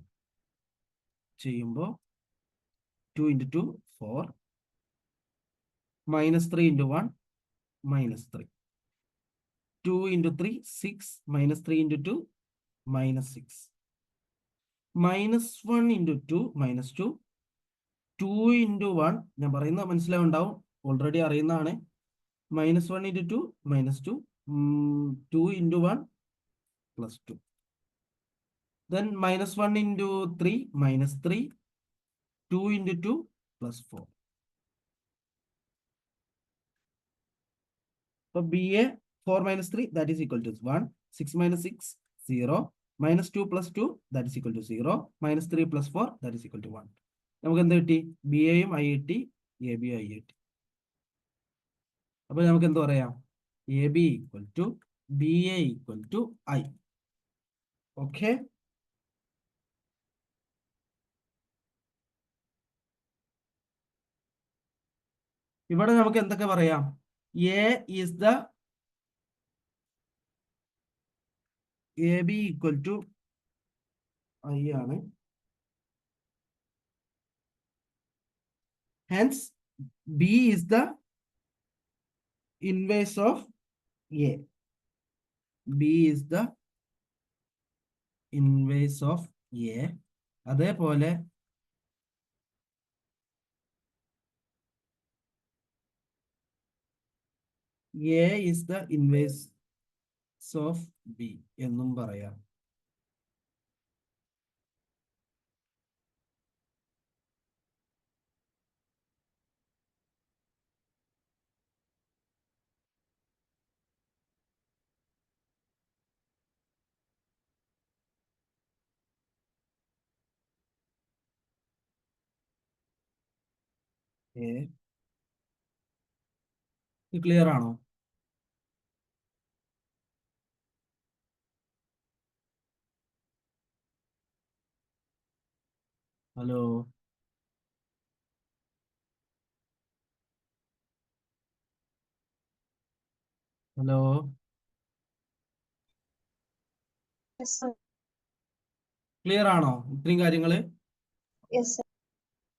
ചെയ്യുമ്പോൾ 2 × 2 4, -3 × 1 -3, 2 × 3 6, -3 × 2 -6, -1 × 2 -2, 2 × 1 ഞാൻ പറയുന്നത് മനസ്സിലാവുണ്ടാവും, ഓൾറെഡി അറിയുന്നതാണ്. -1 × 2 -2, 2 × 1 +2, then -1 × 3 -3, 2 × 2 +4. So BA 4 - 3 that is equal to 1, 6 - 6 0, -2 + 2 that is equal to 0, -3 + 4 that is equal to 1. നമുക്ക് എന്ത് കിട്ടി? ബി എയും ഐ കിട്ടി, എ ബി ഐ കിട്ടി. അപ്പൊ നമുക്ക് എന്ത് പറയാം? A B equal to B A equal to I. Okay, ഇവിടെ നമുക്ക് എന്തൊക്കെ പറയാം? A is the A B equal to I ആണ്. Hence, B is the inverse of A. B is the inverse of A. അതേപോലെ A is the inverse of B എന്നും പറയാം. Clear ആണോ? Hello, hello. Yes, sir. Clear ആണോ ഇത്രയും കാര്യങ്ങള്? Yes, sir.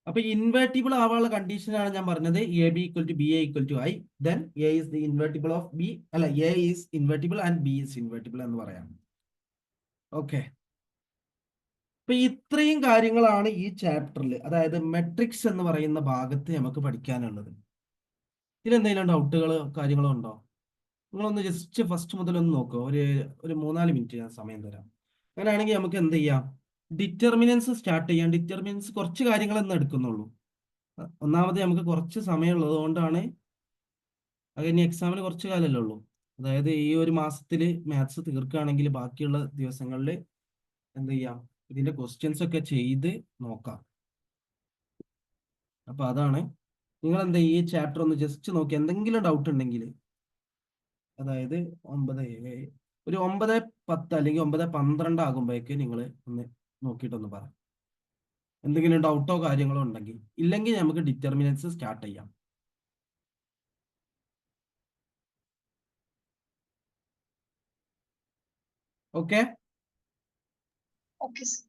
അപ്പൊ invertible ആവാനുള്ള കണ്ടീഷനാണ് ഞാൻ പറഞ്ഞത്. A B equal to B A equal to I, then A is the invertible of B, അല്ല A is invertible and B is invertible എന്ന് പറയാം. ഓക്കെ, അപ്പൊ ഇത്രയും കാര്യങ്ങളാണ് ഈ ചാപ്റ്ററിൽ, അതായത് മെട്രിക്സ് എന്ന് പറയുന്ന ഭാഗത്ത് നമുക്ക് പഠിക്കാനുള്ളത്. ഇതിലെന്തെങ്കിലും ഡൗട്ടുകളോ കാര്യങ്ങളോ ഉണ്ടോ? നിങ്ങളൊന്ന് ജസ്റ്റ് ഫസ്റ്റ് മുതൽ ഒന്ന് നോക്കുക. ഒരു 3-4 മിനിറ്റ് ഞാൻ സമയം തരാം. അങ്ങനെയാണെങ്കിൽ നമുക്ക് എന്ത് ചെയ്യാം, ഡിറ്റർമിനൻസ് സ്റ്റാർട്ട് ചെയ്യാം. ഡിറ്റർമിനൻസ് കുറച്ച് കാര്യങ്ങൾ എന്ന് എടുക്കുന്നുള്ളൂ. ഒന്നാമത് നമുക്ക് കുറച്ച് സമയമുള്ളത് കൊണ്ടാണ്. അത് ഇനി എക്സാമിന് കുറച്ച് കാലമല്ലേ ഉള്ളൂ. അതായത് ഈ ഒരു മാസത്തിൽ മാത്സ് തീർക്കുകയാണെങ്കിൽ ബാക്കിയുള്ള ദിവസങ്ങളിൽ എന്ത് ചെയ്യാം, ഇതിന്റെ ക്വസ്റ്റ്യൻസ് ഒക്കെ ചെയ്ത് നോക്കാം. അപ്പൊ അതാണ്, നിങ്ങൾ എന്താ ഈ ചാപ്റ്റർ ഒന്ന് ജസ്റ്റ് നോക്കി എന്തെങ്കിലും ഡൗട്ട് ഉണ്ടെങ്കിൽ, അതായത് 9:10 അല്ലെങ്കിൽ 9:12 ആകുമ്പോഴേക്ക് നിങ്ങൾ ഒന്ന് നോക്കിയിട്ടൊന്ന് പറ, എന്തെങ്കിലും ഡൗട്ടോ കാര്യങ്ങളോ ഉണ്ടെങ്കിൽ. ഇല്ലെങ്കിൽ നമുക്ക് ഡിറ്റർമിനൻസ് സ്റ്റാർട്ട് ചെയ്യാം. ഓക്കെ. Okay, sir.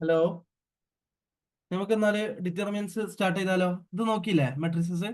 ഹലോ. നമുക്ക് എന്നാല് ഡിറ്റർമിനൻസ് സ്റ്റാർട്ട് ചെയ്താലോ? ഇത് നോക്കിയില്ലേ മെട്രിക്സസ്?